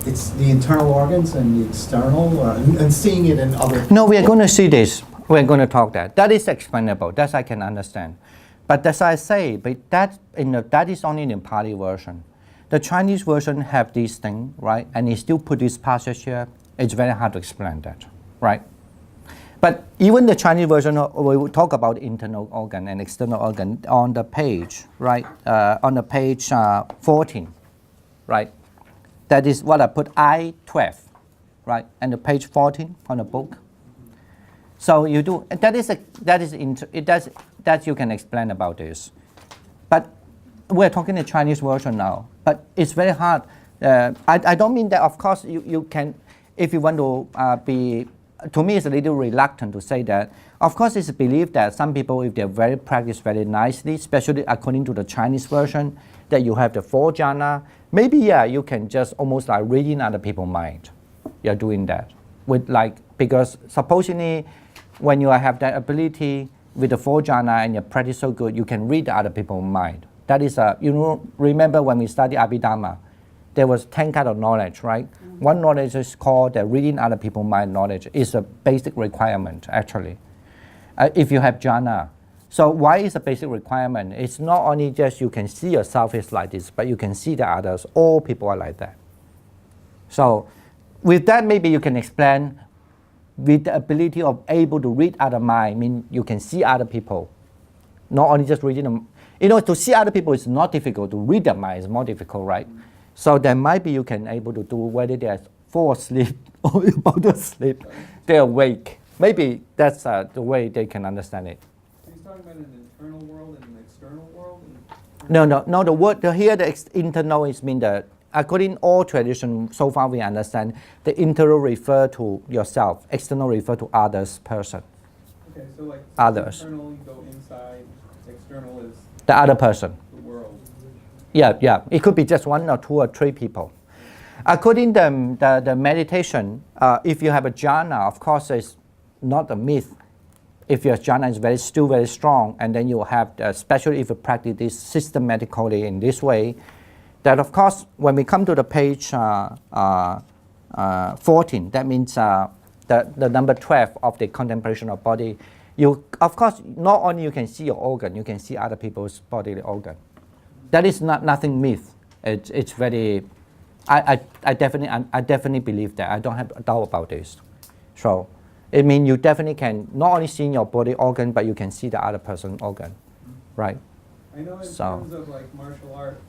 it's the internal organs and the external, and seeing it in other. No, we are going to see this. We're going to talk that. That is explainable. That I can understand. But as I say, but that is only in the Pali version. The Chinese version have this thing, right? And he still put this passage here. It's very hard to explain that, right? But even the Chinese version, we will talk about internal organ and external organ on the page, right? On the page 14, right? That is what I put I-12, right? And the page 14 on the book. So you do, that you can explain about this. But we're talking the Chinese version now, but it's very hard. I don't mean that, of course, you can, if you want to be, to me it's a little reluctant to say that. Of course, it's believed that some people, if they're very practiced very nicely, especially according to the Chinese version, that you have the 4 jhana, maybe, yeah, you can just almost like reading other people's mind. You're doing that. With like, because supposedly, when you have that ability with the 4 jhana and you practice so good, you can read other people's mind. That is remember when we study Abhidhamma, there was 10 kinds of knowledge, right? Mm-hmm. One knowledge is called the reading other people's mind knowledge. It's a basic requirement, actually, if you have jhana. So why is a basic requirement? It's not only just you can see yourself is like this, but you can see the others. All people are like that. So with that, maybe you can explain with the ability of able to read other mind, mean you can see other people, not only just reading them. You know, to see other people is not difficult. To read their mind is more difficult, right? So there might be you can able to do whether they're full asleep or about to sleep, they're awake. Maybe that's the way they can understand it. He's talking about an internal world and an external world. No. The word here, internal is mean the. According to all tradition, so far we understand the internal refer to yourself, external refer to others, person. Okay, so like others. Internal, you go inside. External is the other person. The world. Yeah. It could be just 1 or 2 or 3 people. According to the meditation, if you have a jhana, of course, it's not a myth. If your jhana is still very strong, and then you have, especially if you practice this systematically in this way, that of course, when we come to the page 14, that means the number 12 of the contemplation of body, you, of course, not only you can see your organ, you can see other people's bodily organ. That is nothing myth. It's very, I definitely believe that. I don't have a doubt about this. So it means you definitely can not only see your body organ, but you can see the other person's organ, right? I know in terms of like martial art,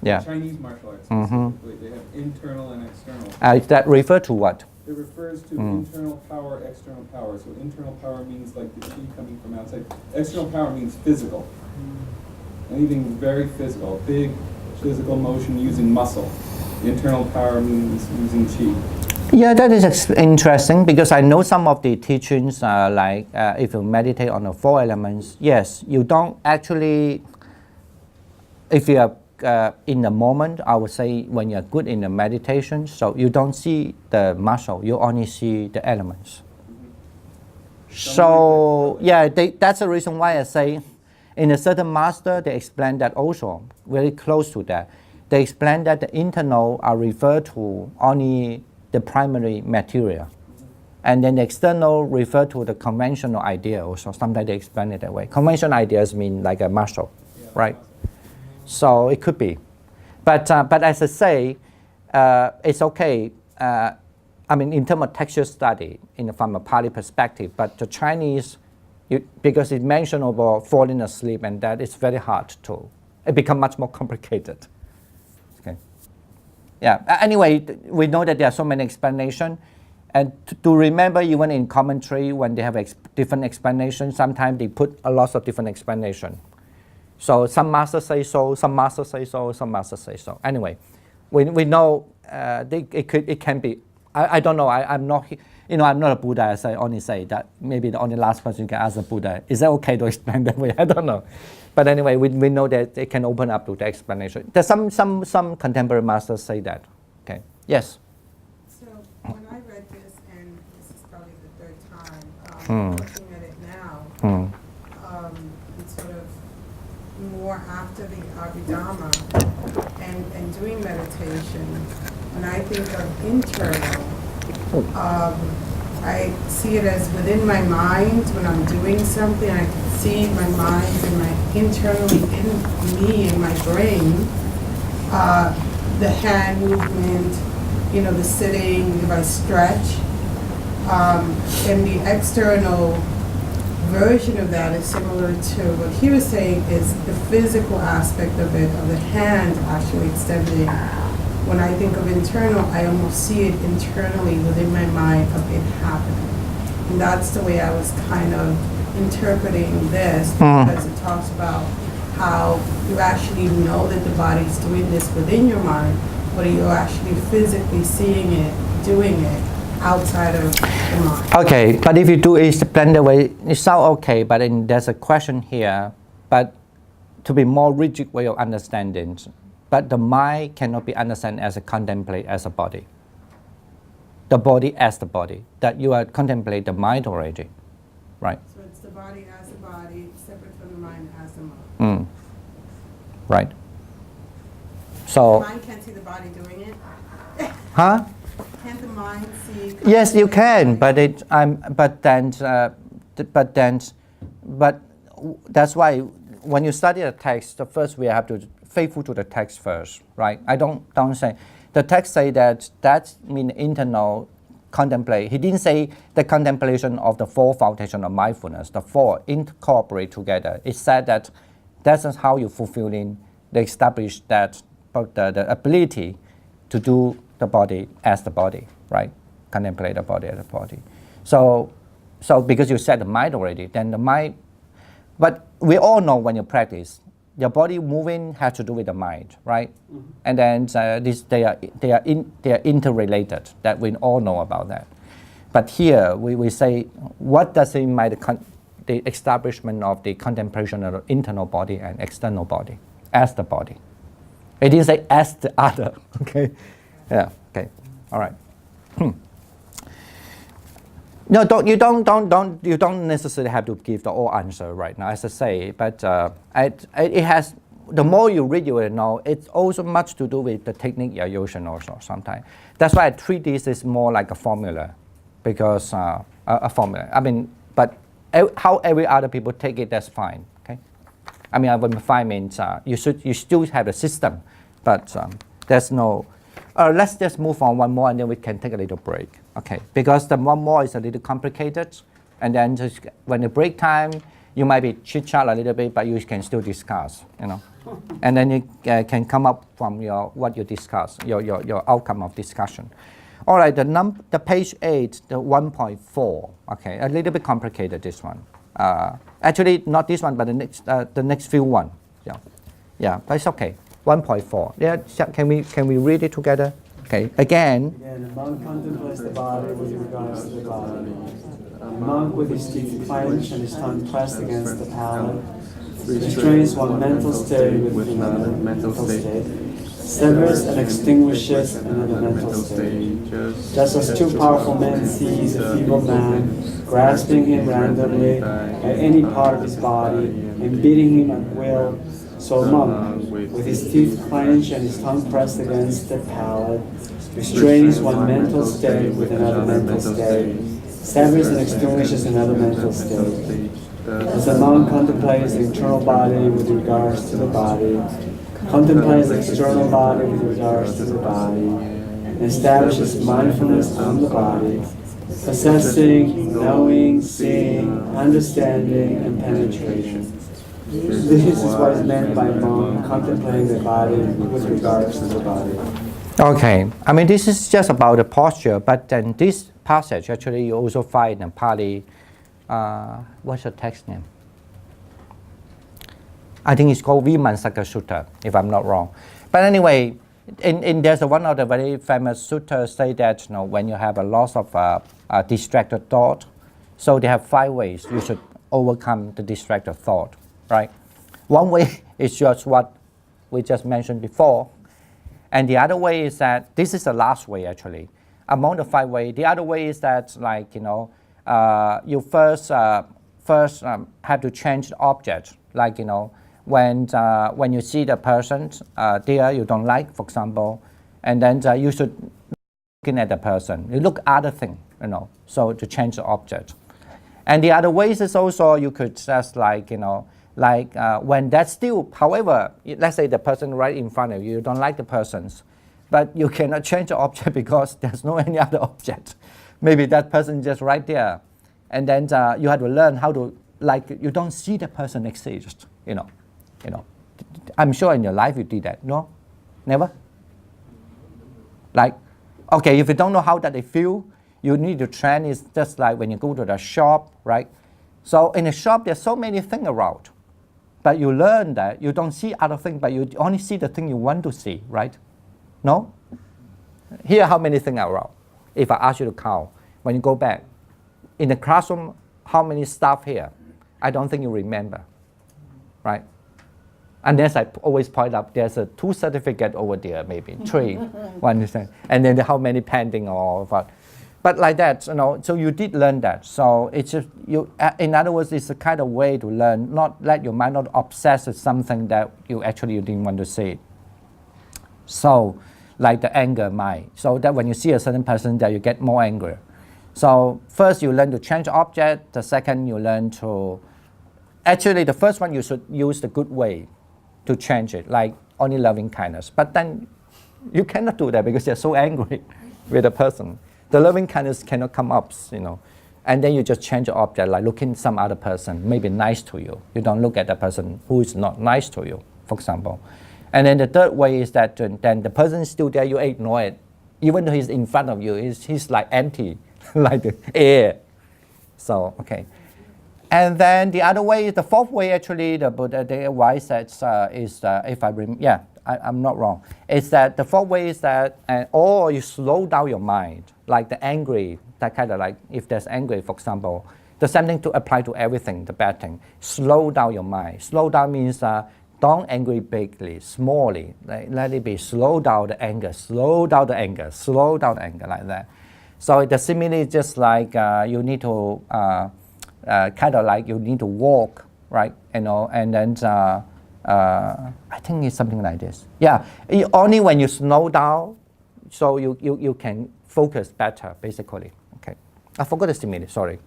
yeah. Chinese martial arts specifically, they have internal and external. That refer to what? It refers to internal power, external power. So internal power means like the chi coming from outside. External power means physical. Anything very physical, big physical motion using muscle. The internal power means using chi. Yeah, that is interesting because I know some of the teachings like if you meditate on the 4 elements, yes, you don't actually, if you are in the moment, I would say when you're good in the meditation, so you don't see the muscle, you only see the elements. So yeah, that's the reason why I say in a certain master, they explain that also, very close to that. They explain that the internal are referred to only the primary material. And then the external refer to the conventional idea also. Sometimes they explain it that way. Conventional ideas mean like a muscle, right? So it could be. But as I say, it's okay. I mean, in terms of texture study, from a Pali perspective, but the Chinese, because it mentioned about falling asleep, and that is very hard to. It becomes much more complicated. Okay. Yeah. Anyway, we know that there are so many explanations, and to remember, even in commentary, when they have different explanations, sometimes they put a lot of different explanations. So some masters say so, some masters say so, some masters say so. Anyway, we know it can be. I don't know. I'm not. I'm not a Buddha. As I only say that. Maybe the only last question you can ask a Buddha. Is that okay to explain that way? I don't know. But anyway, we know that it can open up to the explanation. There's some contemporary masters say that. Okay. Yes. So when I read this, and this is probably the third time, looking at it now, it's sort of more after the Abhidharma and doing meditation. When I think of internal, I see it as within my mind. When I'm doing something, I can see my mind and my internally in me and my brain, the hand movement, the sitting, if I stretch, and the external version of that is similar to what he was saying, is the physical aspect of it, of the hand actually extending. When I think of internal, I almost see it internally within my mind of it happening. And that's the way I was kind of interpreting this, because it talks about how you actually know that the body's doing this within your mind, but you're actually physically seeing it, doing it outside of the mind. Okay, but if you do it the way, it sounds okay, but then there's a question here, but to be more rigid way of understanding. But the mind cannot be understood as a contemplate as a body. The body as the body. That you are contemplate the mind already, right? So it's the body as a body, separate from the mind as the mind. Right. So. The mind can't see the body doing it. Huh? Can't the mind see? Yes, you can, but that's why when you study the text, first we have to faithful to the text first, right? I don't say the text say that mean internal contemplate. He didn't say the contemplation of the four foundation of mindfulness. The four incorporate together. It said that that's how you fulfilling the establish that the ability to do the body as the body, right? Contemplate the body as the body. So because you said the mind already, then the mind. But we all know when you practice, your body moving has to do with the mind, right? And then they are interrelated. That we all know about that. But here we say, what does it mean by the establishment of the contemplation of the internal body and external body as the body? It didn't say as the other. Okay. Yeah. Okay. All right. No, you don't necessarily have to give the all answer right now, as I say. But it has. The more you read, you will know. It's also much to do with the technique you're using also sometimes. That's why I treat this as more like a formula, because a formula. I mean, but how every other people take it, that's fine. Okay. I mean, when fine means you still have a system, but there's no. Let's just move on one more, and then we can take a little break. Okay, because the one more is a little complicated, and then just when the break time, you might be chit-chat a little bit, but you can still discuss, and then you can come up from what you discuss, your outcome of discussion. All right, the page 8, the 1.4. Okay, a little bit complicated, this one. Actually, not this one, but the next few one. Yeah, but it's okay. 1.4. Yeah, can we read it together? Okay. Again. Again, a monk contemplates the body with regards to the body. A monk with his teeth clenched and his tongue pressed against the palate restrains one mental state with another mental state, severs and extinguishes another mental state. Just as two powerful men seize a feeble man, grasping him randomly at any part of his body and beating him at will, so a monk, with his teeth clenched and his tongue pressed against the palate, restrains one mental state with another mental state, Establish and extinguishes another mental state. As the monk contemplates the internal body with regards to the body, contemplates the external body with regards to the body, and establishes mindfulness on the body, assessing, knowing, seeing, understanding, and penetrating. This is what is meant by monk contemplating the body with regards to the body. Okay, I mean this is just about the posture, but then this passage actually you also find in Pali. What's the text name? I think it's called Vimansaka Sutta, if I'm not wrong. But anyway, there's one of the very famous suttas say that when you have a loss of distracted thought, so they have 5 ways you should overcome the distracted thought, right? One way is just what we just mentioned before, and the other way is that this is the last way actually. Among the 5 ways, the other way is that you first have to change the object, like when you see the person there you don't like, for example, and then you should looking at the person. You look other thing, so to change the object. And the other ways is also you could just when that's still, however, let's say the person right in front of you, you don't like the persons, but you cannot change the object because there's no any other object. Maybe that person just right there, and then you have to learn how to you don't see the person exist. I'm sure in your life you did that. No, never. Okay, if you don't know how that they feel, you need to train. It's just like when you go to the shop, right? So in the shop there's so many things around, but you learn that you don't see other things, but you only see the thing you want to see, right? No. Here, how many things are around? If I ask you to count, when you go back, in the classroom, how many staff here? I don't think you remember, right? Unless I always point out there's 2 certificates over there, maybe 3, one, and then how many pending or what. But like that, so you did learn that. So it's just, in other words, it's a kind of way to learn, not let your mind not obsess with something that you didn't want to see. So, like the anger mind, so that when you see a certain person that you get more angry. So first you learn to change object, the second you learn to, actually the first one you should use the good way to change it, like only loving kindness. But then you cannot do that because you're so angry with the person. The loving kindness cannot come up, and then you just change the object, like looking at some other person, maybe nice to you. You don't look at the person who is not nice to you, for example. And then the third way is that then the person is still there, you ignore it. Even though he's in front of you, he's like empty, like the air. So, okay. And then the other way, the fourth way actually, the Buddha, the advice is, if I remember, I'm not wrong, is that the fourth way is that, or you slow down your mind, like the angry, that kind of like, if there's angry, for example, the same thing to apply to everything, the bad thing. Slow down your mind. Slow down means don't angry bigly, smallly. Let it be. Slow down the anger. Slow down the anger. Slow down the anger like that. So the simile is just like you need to kind of like you need to walk, right? And then I think it's something like this. Yeah. Only when you slow down, so you can focus better, basically. Okay. I forgot the simile. Sorry.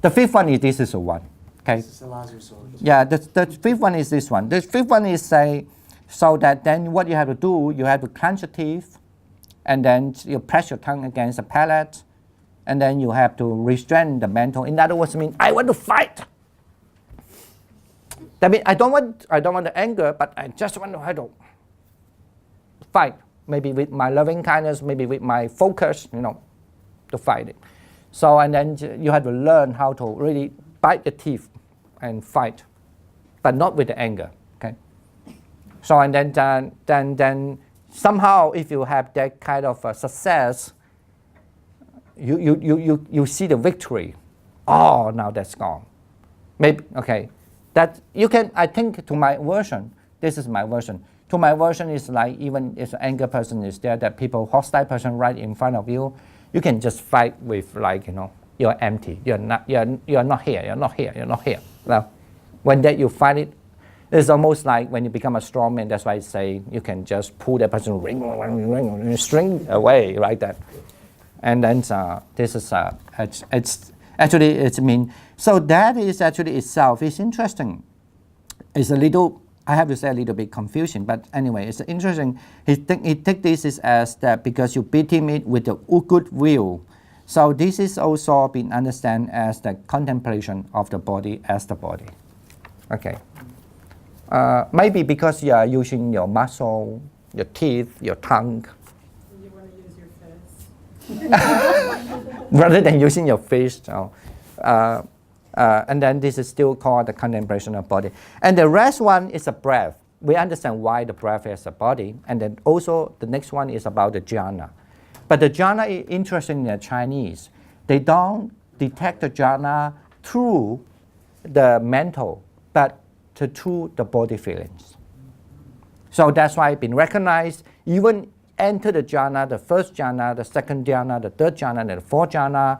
The fifth one is this is the one. Okay. This is the last resort. Yeah, the fifth one is this one. The fifth one is so that then what you have to do, you have to clench your teeth, and then you press your tongue against the palate, and then you have to restrain the mental. In other words, I want to fight. That means I don't want the anger, but I just want to have to fight. Maybe with my loving kindness, maybe with my focus, to fight it. So and then you have to learn how to really bite the teeth and fight, but not with the anger. Okay. So and then somehow, if you have that kind of success, you see the victory. Oh, now that's gone. Maybe okay. That you can. I think to my version, this is my version. To my version is like even if an anger person is there, that people hostile person right in front of you, you can just fight with you're empty. You're not here. You're not here. Now, when that you fight it, it's almost like when you become a strong man. That's why I say you can just pull that person string away like that. And then this is Actually, it's mean. So that is actually itself is interesting. It's a little, I have to say a little bit confusing, but anyway, it's interesting. He take this as that because you beat him it with a good will. So this is also been understood as the contemplation of the body as the body. Okay. Maybe because you are using your muscle, your teeth, your tongue, You want to use your fist. rather than using your fist. And then this is still called the contemplation of body. And the rest one is a breath. We understand why the breath is a body. And then also the next one is about the jhana. But the jhana is interesting in the Chinese. They don't detect the jhana through the mental, but through the body feelings. So that's why it's been recognized. Even enter the jhana, the first jhana, the second jhana, the third jhana, and the fourth jhana,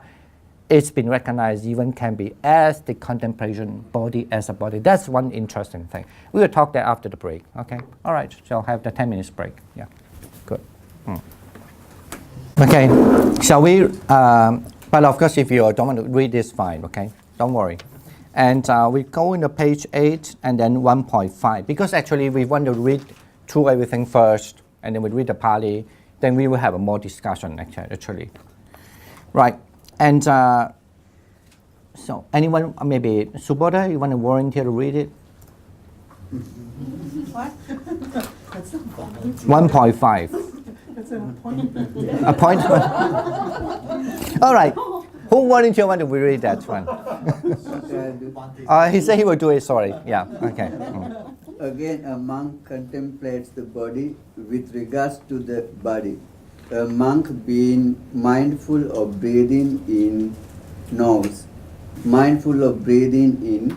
it's been recognized even can be as the contemplation body as a body. That's one interesting thing. We will talk that after the break. Okay. All right. So have the 10 minutes break. Yeah. Good. Okay. Shall we? But of course, if you don't want to read this, fine. Okay. Don't worry. And we go into page 8 and then 1.5 because actually we want to read through everything first, and then we read the Pali. Then we will have a more discussion actually. Right. And so anyone, maybe Subodha, you want to volunteer to read it? What? 1.5. That's an appointment. Appointment. All right. Who volunteer want to read that one? He said he will do it, sorry. Yeah, okay. Again, a monk contemplates the body with regards to the body. A monk being mindful of breathing in nose, mindful of breathing in,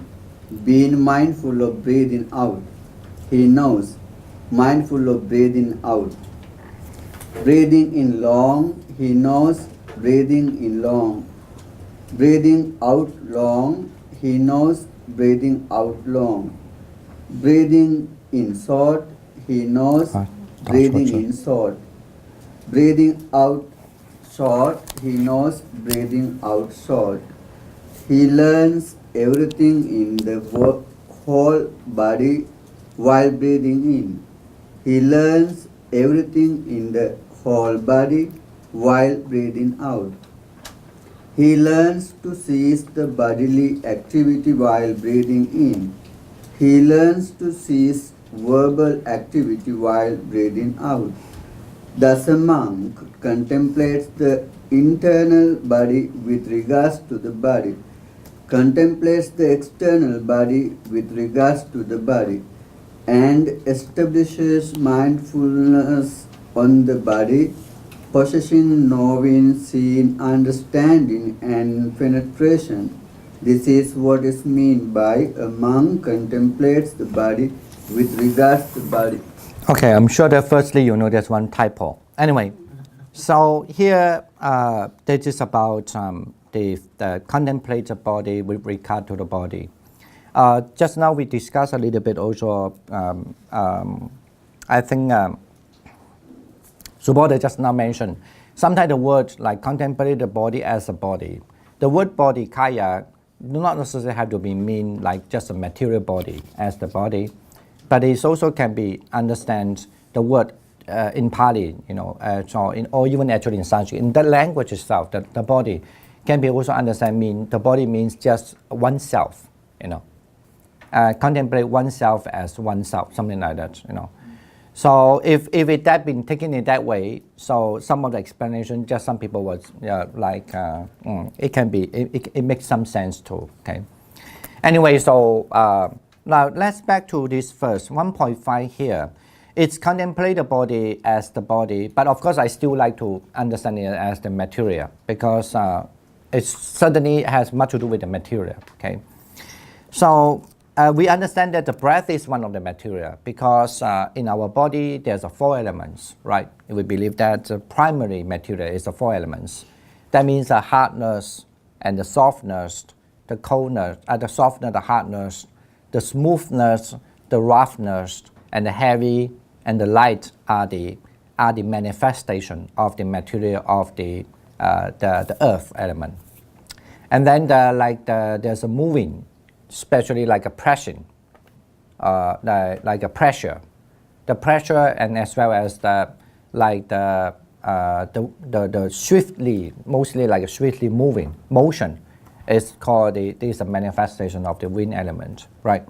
being mindful of breathing out. He knows, mindful of breathing out. Breathing in long, he knows, breathing in long. Breathing out long, he knows, breathing out long. Breathing in short, he knows, breathing in short. Breathing out short, he knows, breathing out short. He learns everything in the whole body while breathing in. He learns everything in the whole body while breathing out. He learns to cease the bodily activity while breathing in. He learns to cease verbal activity while breathing out. Thus a monk contemplates the internal body with regards to the body, contemplates the external body with regards to the body, and establishes mindfulness on the body, possessing, knowing, seeing, understanding, and penetration. This is what is meant by a monk contemplates the body with regards to the body. Okay, I'm sure that firstly you know there's one typo. Anyway, so here this is about the contemplate the body with regard to the body. Just now we discussed a little bit also, I think Subodha just now mentioned, sometimes the word like contemplate the body as a body. The word body, kaya, do not necessarily have to be mean like just a material body as the body, but it also can be understand the word in Pali, or even actually in Sanskrit, in the language itself, the body can be also understand the body means just oneself, contemplate oneself as oneself, something like that, So if it had been taken in that way, so some of the explanation, just some people was it can be, it makes some sense too, okay. Anyway, so now let's back to this first, 1.5 here. It's contemplate the body as the body, but of course I still like to understand it as the material because it certainly has much to do with the material, okay. So we understand that the breath is one of the material because in our body there's 4 elements, right? We believe that the primary material is the 4 elements. That means the hardness and the softness, the coldness, the softness, the hardness, the smoothness, the roughness, and the heavy and the light are the manifestation of the material of the earth element. And then there's a moving, especially like a pressing, like a pressure. The pressure and as well as the swiftly, mostly like a swiftly moving motion is called this is a manifestation of the wind element, right?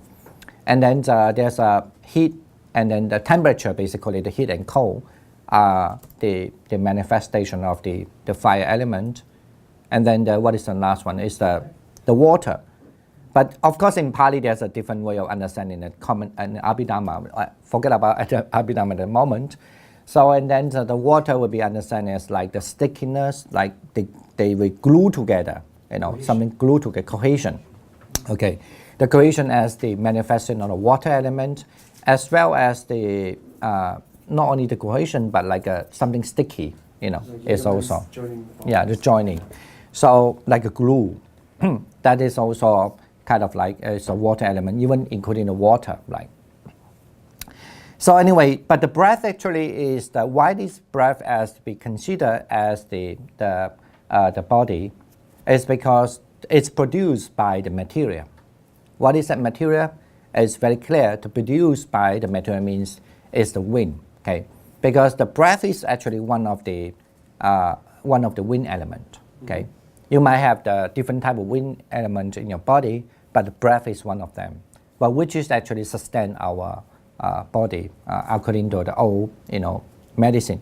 And then there's a heat and then the temperature, basically the heat and cold are the manifestation of the fire element. And then what is the last one is the water. But of course in Pali there's a different way of understanding it, common and Abhidhamma. Forget about Abhidhamma at the moment. So and then the water will be understood as like the stickiness, like they will glue together, cohesion. Something glue together, cohesion. Okay, the cohesion as the manifestation of the water element, as well as the not only the cohesion but like something sticky, is also the joining. So like a glue, that is also kind of like it's a water element, even including the water, like. So anyway, but the breath actually is why this breath has to be considered as the body is because it's produced by the material. What is that material? It's very clear. To produce by the material means it's the wind. Okay, because the breath is actually one of the wind element. Okay, you might have the different type of wind element in your body, but the breath is one of them. But which is actually sustain our body according to the old medicine.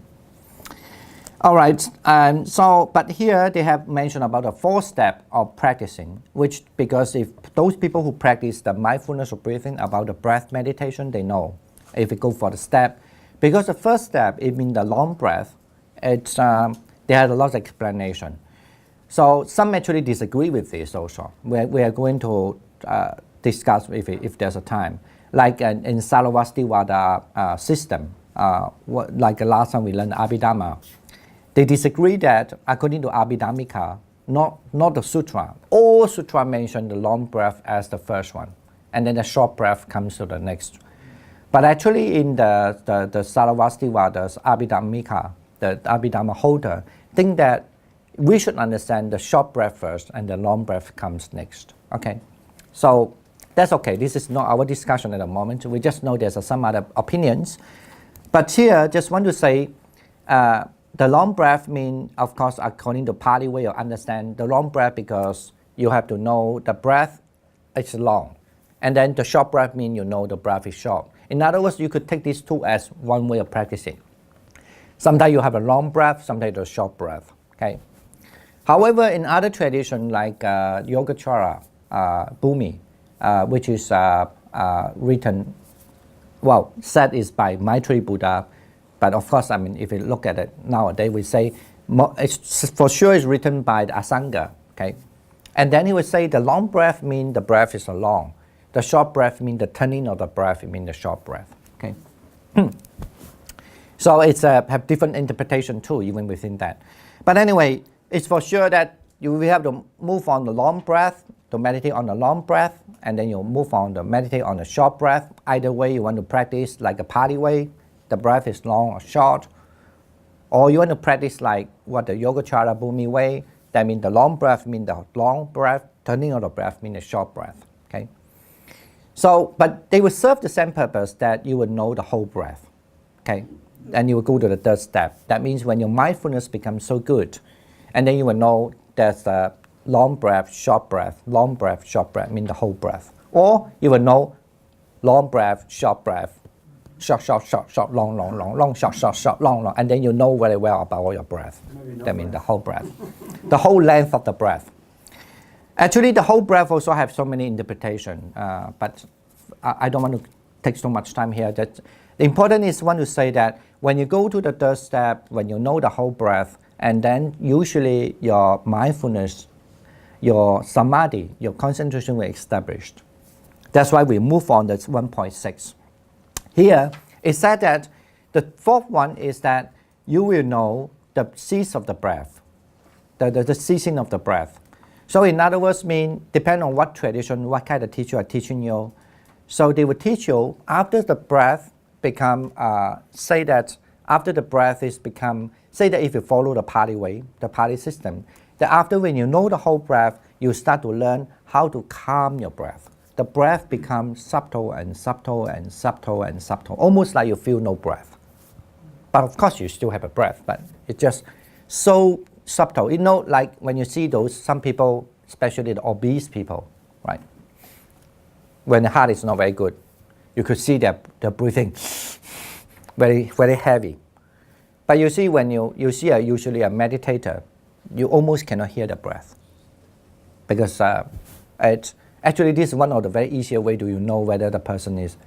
All right, but here they have mentioned about the 4 step of practicing, which because if those people who practice the mindfulness of breathing about the breath meditation, they know if we go for the step, because the first step, it means the long breath, it's they have a lot of explanation. So some actually disagree with this also. We are going to discuss if there's a time. Like in Sarvastivada system, like the last time we learned Abhidhamma, they disagree that according to Abhidhammika, not the sutra. All sutra mention the long breath as the first one, and then the short breath comes to the next. But actually in the Sarvastivada's Abhidhammika, the Abhidhamma holder, think that we should understand the short breath first and the long breath comes next. Okay, so that's okay. This is not our discussion at the moment. We just know there's some other opinions. But here, just want to say, the long breath means, of course, according to Pali way of understand, the long breath because you have to know the breath is long. And then the short breath means you know the breath is short. In other words, you could take these two as one way of practicing. Sometimes you have a long breath, sometimes a short breath. Okay. However, in other traditions like Yogacara, Bhumi, which is written, said is by Maitreya Buddha, but of course, if you look at it nowadays, we say it's for sure it's written by the Asanga. Okay, and then he would say the long breath means the breath is long, the short breath means the turning of the breath means the short breath. Okay, so it's have different interpretation too, even within that. But anyway, it's for sure that you will have to move on the long breath, to meditate on the long breath, and then you move on to meditate on the short breath. Either way, you want to practice like a Pali way, the breath is long or short, or you want to practice like what the Yogacara Bhumi way, that means the long breath means the long breath, turning of the breath means the short breath. Okay. So, but they will serve the same purpose that you would know the whole breath. Okay, and you will go to the third step. That means when your mindfulness becomes so good, and then you will know there's a long breath, short breath, long breath, short breath, mean the whole breath. Or you will know long breath, short breath, short, long, short, long, and then you know very well about all your breath. That means the whole breath, the whole length of the breath. Actually, the whole breath also have so many interpretations, but I don't want to take so much time here. That the important is want to say that when you go to the third step, when you know the whole breath, and then usually your mindfulness, your samadhi, your concentration will be established. That's why we move on to 1.6. Here, it said that the fourth one is that you will know the cease of the breath, the ceasing of the breath. So in other words, depend on what tradition, what kind of teacher are teaching you. So they will teach you after the breath become, say that after the breath is become, say that if you follow the Pali way, the Pali system, that after when you know the whole breath, you start to learn how to calm your breath. The breath becomes subtle and subtle and subtle and subtle, almost like you feel no breath. But of course you still have a breath, but it's just so subtle. You know, like when you see some people, especially the obese people, right? When the heart is not very good, you could see their breathing very, very heavy. But you see, when you see usually a meditator, you almost cannot hear the breath. Because actually this is one of the very easier way to know whether the person is,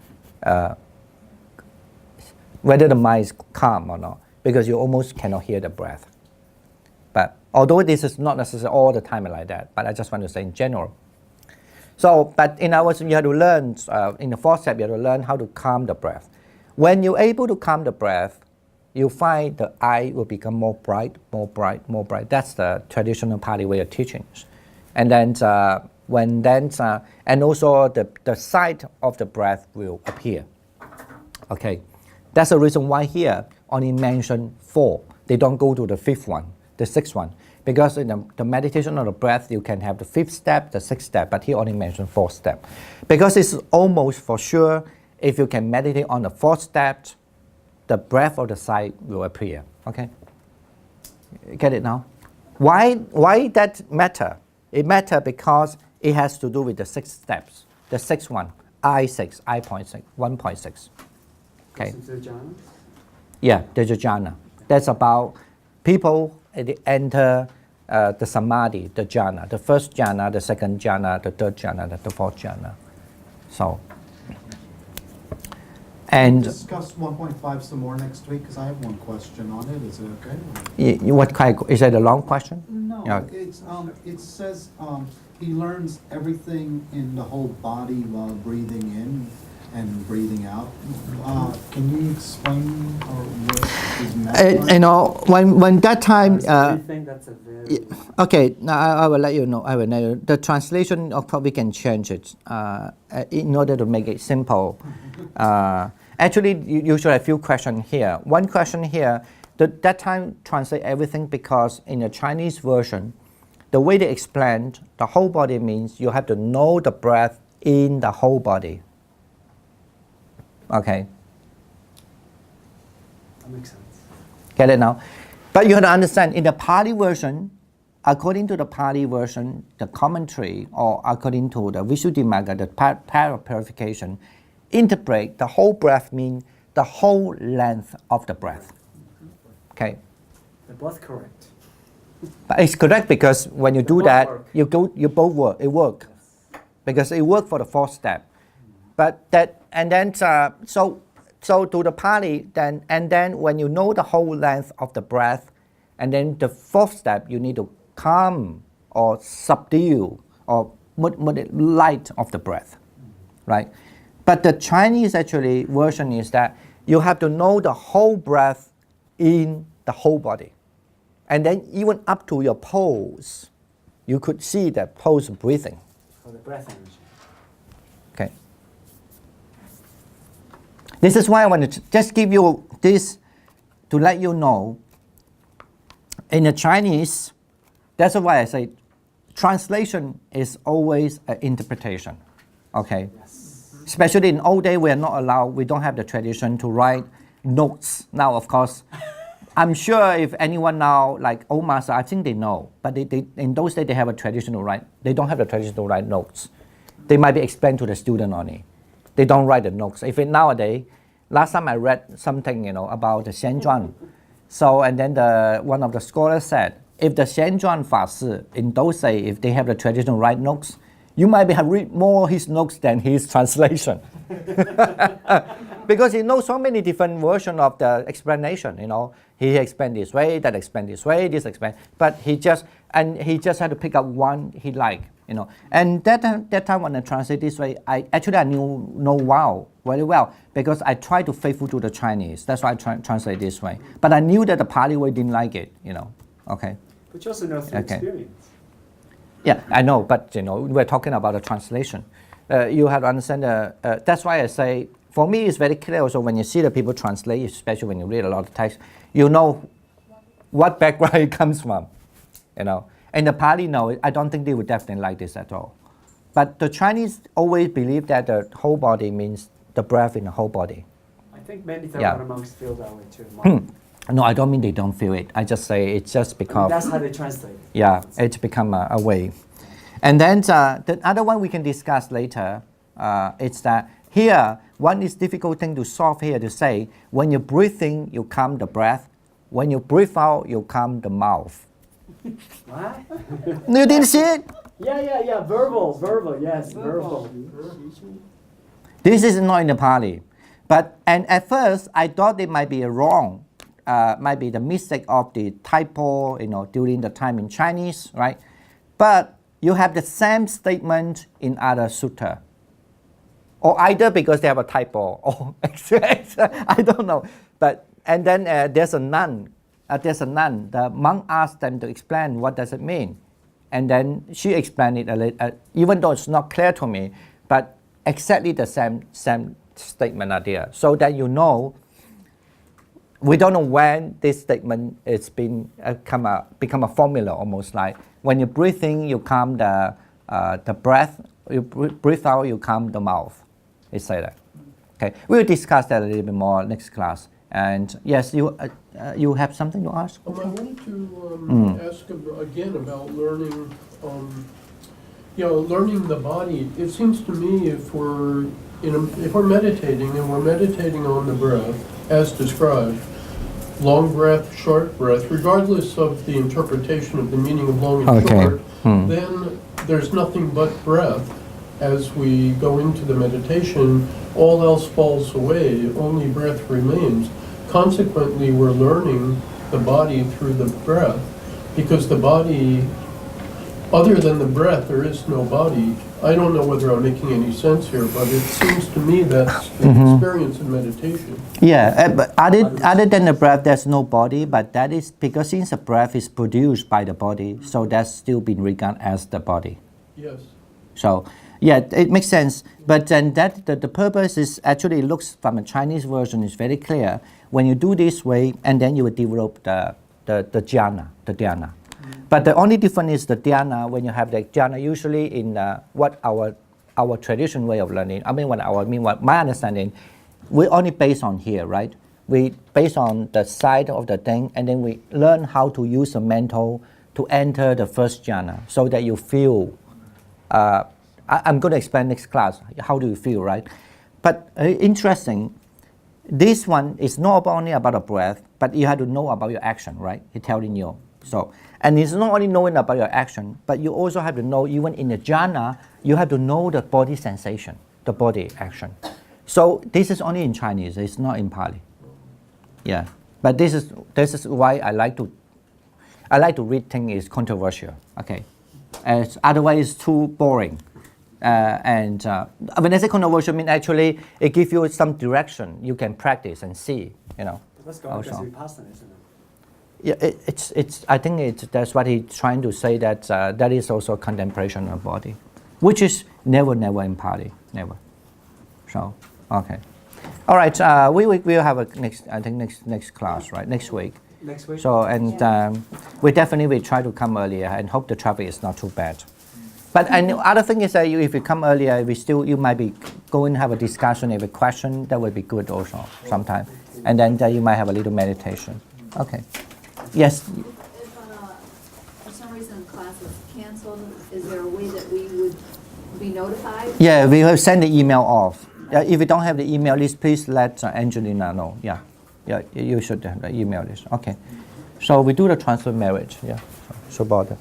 whether the mind is calm or not. Because you almost cannot hear the breath. But although this is not necessarily all the time like that, but I just want to say in general. So, but in other words, you have to learn, in the fourth step, you have to learn how to calm the breath. When you're able to calm the breath, you find the eye will become more bright, more bright, more bright. That's the traditional Pali way of teaching. And then, and also the sight of the breath will appear. Okay, that's the reason why here only mention 4. They don't go to the 5th one, the 6th one. Because in the meditation of the breath, you can have the 5th step, the 6th step, but he only mentioned 4th step. Because it's almost for sure, if you can meditate on the 4th step, the breath of the sight will appear. Okay? Get it now? Why that matter? It matters because it has to do with the 6 steps. The 6th one, I6, I.6, 1.6. Okay? The jhana? Yeah, the jhana. That's about people enter the samadhi, the jhana, the 1st jhana, the 2nd jhana, the 3rd jhana, the 4th jhana. So, and Discuss 1.5 some more next week, because I have one question on it. Is it okay? what kind? Is that a long question? No, Yeah. it says he learns everything in the whole body while breathing in and breathing out. Can you explain what is meant? You know, when that time. I think that's a very... Okay, now I will let you know. I will let you. The translation of probably can change it in order to make it simple. Actually, you should have a few questions here. One question here, that time translate everything because in the Chinese version, the way they explained the whole body means you have to know the breath in the whole body. Okay. That makes sense. Get it now? But you have to understand, in the Pali version, according to the Pali version, the commentary, or according to the Visuddhimagga, the power of purification, interpret the whole breath means the whole length of the breath. Okay? They're both correct. But it's correct because when you do both that, work. you both work. It works. Because it worked for the 4th step. But that, and then, so to the Pali, and then when you know the whole length of the breath, and then the 4th step, you need to calm or subdue or light of the breath, right? But the Chinese actually version is that you have to know the whole breath in the whole body. And then even up to your pose, you could see the pose breathing. For the breath energy. Okay. This is why I want to just give you this to let you know. In the Chinese, that's why I say translation is always an interpretation. Okay? Yes. Especially in old days, we are not allowed, we don't have the tradition to write notes. Now, of course, I'm sure if anyone now, like old master, I think they know. But they in those days, they have a tradition to write. They don't have the tradition to write notes. They might be explained to the student only. They don't write the notes. If nowadays, last time I read something, about the Xianzhuan. So, and then one of the scholars said, if the Xianzhuan Fa in those days, if they have the tradition to write notes, you might have read more his notes than his translation. Because he knows so many different versions of the explanation, He explained this way, that explained this way, this explained, but he just had to pick up one he liked, And that time when I translate this way, I know wow very well because I tried to faithful to the Chinese. That's why I translate this way. But I knew that the Pali way didn't like it, Okay. But you also know through Okay. experience. Yeah, I know, but we're talking about a translation. You have to understand. That's why I say, for me, it's very clear. Also, when you see the people translate, especially when you read a lot of text, you know what background it comes from, And the Pali, no, I don't think they would definitely like this at all. But the Chinese always believe that the whole body means the breath in the whole body. I think many Yeah. Theravada monks feel that way too. No, I don't mean they don't feel it. I just say it's just I mean, because, that's how they translate it. yeah, it's become a way. And then the other one we can discuss later, it's that here, one is difficult thing to solve here to say, when you breathe in, you calm the breath. When you breathe out, you calm the mouth. What? You didn't see it? Yeah. Verbal, yes, verbal. This is not in the Pali. And at first, I thought it might be wrong. Might be the mistake of the typo, during the time in Chinese, right? But you have the same statement in other sutta. Or either because they have a typo, or I don't know. And then there's a nun. The monk asked them to explain what does it mean. And then she explained it even though it's not clear to me, but exactly the same statement are there. So that we don't know when this statement is become a formula, almost like when you breathe in, you calm the breath. You breathe out, you calm the mouth. It's like that. Okay, we'll discuss that a little bit more next class. And yes, you have something to ask? I wanted to ask again about learning, learning the body. It seems to me if we're meditating and we're meditating on the breath as described, long breath, short breath, regardless of the interpretation of the meaning of long and short, then there's nothing but breath. As we go into the meditation, all else falls away, only breath remains. Consequently, we're learning the body through the breath, because the body, other than the breath, there is no body. I don't know whether I'm making any sense here, but it seems to me that's the experience in meditation. Yeah, but other than the breath, there's no body, but that is because since the breath is produced by the body, so that's still been regarded as the body. Yes. So, yeah, it makes sense. But then the purpose is actually, it looks from a Chinese version, is very clear. When you do this way, and then you will develop the jhana, the dhyana. But the only difference is the dhyana, when you have the jhana, usually in what our traditional way of learning, what my understanding, we only based on here, right? We based on the side of the thing, and then we learn how to use the mental to enter the first jhana, so that you feel, I'm going to explain next class, how do you feel, right? But interesting, this one is not only about the breath, but you have to know about your action, right? He's telling you. So, and it's not only knowing about your action, but you also have to know, even in the jhana, you have to know the body sensation, the body action. So this is only in Chinese, it's not in Pali. Yeah, but this is why I like to read things is controversial, okay? As otherwise it's too boring. When I say controversial, I mean actually it gives you some direction you can practice and see, Let's go into Vipassana, isn't it? Yeah, I think that's what he's trying to say, that that is also contemplation of body, which is never in Pali, never. So, okay. All right, we'll have a next class, right, next week. Next week? So, and we definitely will try to come earlier and hope the traffic is not too bad. But and the other thing is that if you come earlier, you might be going to have a discussion, if a question, that would be good also sometime. And then you might have a little meditation. Okay. Yes? If for some reason class is canceled, is there a way that we would be notified? Yeah, we will send the email off. If you don't have the email list, please let Angelina know. Yeah, you should have the email list. Okay. So we do the transfer marriage. Yeah. So bother.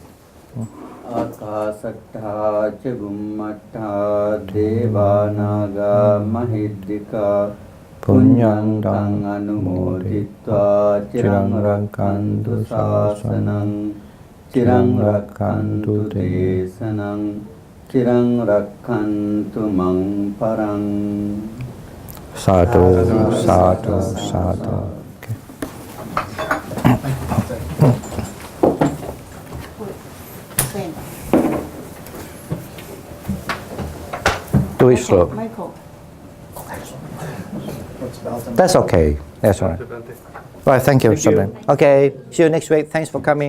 Akasattha ca bhummattha devanaga mahiddhika punyang tang anumoditva cirang rakkantu sasanang cirang rakkantu desanang cirang rakkantu mang parang. Sadhu, sadhu, sadhu. Do it slow. Michael. That's okay. That's all right. All right, thank you, Sabine. Okay, see you next week. Thanks for coming.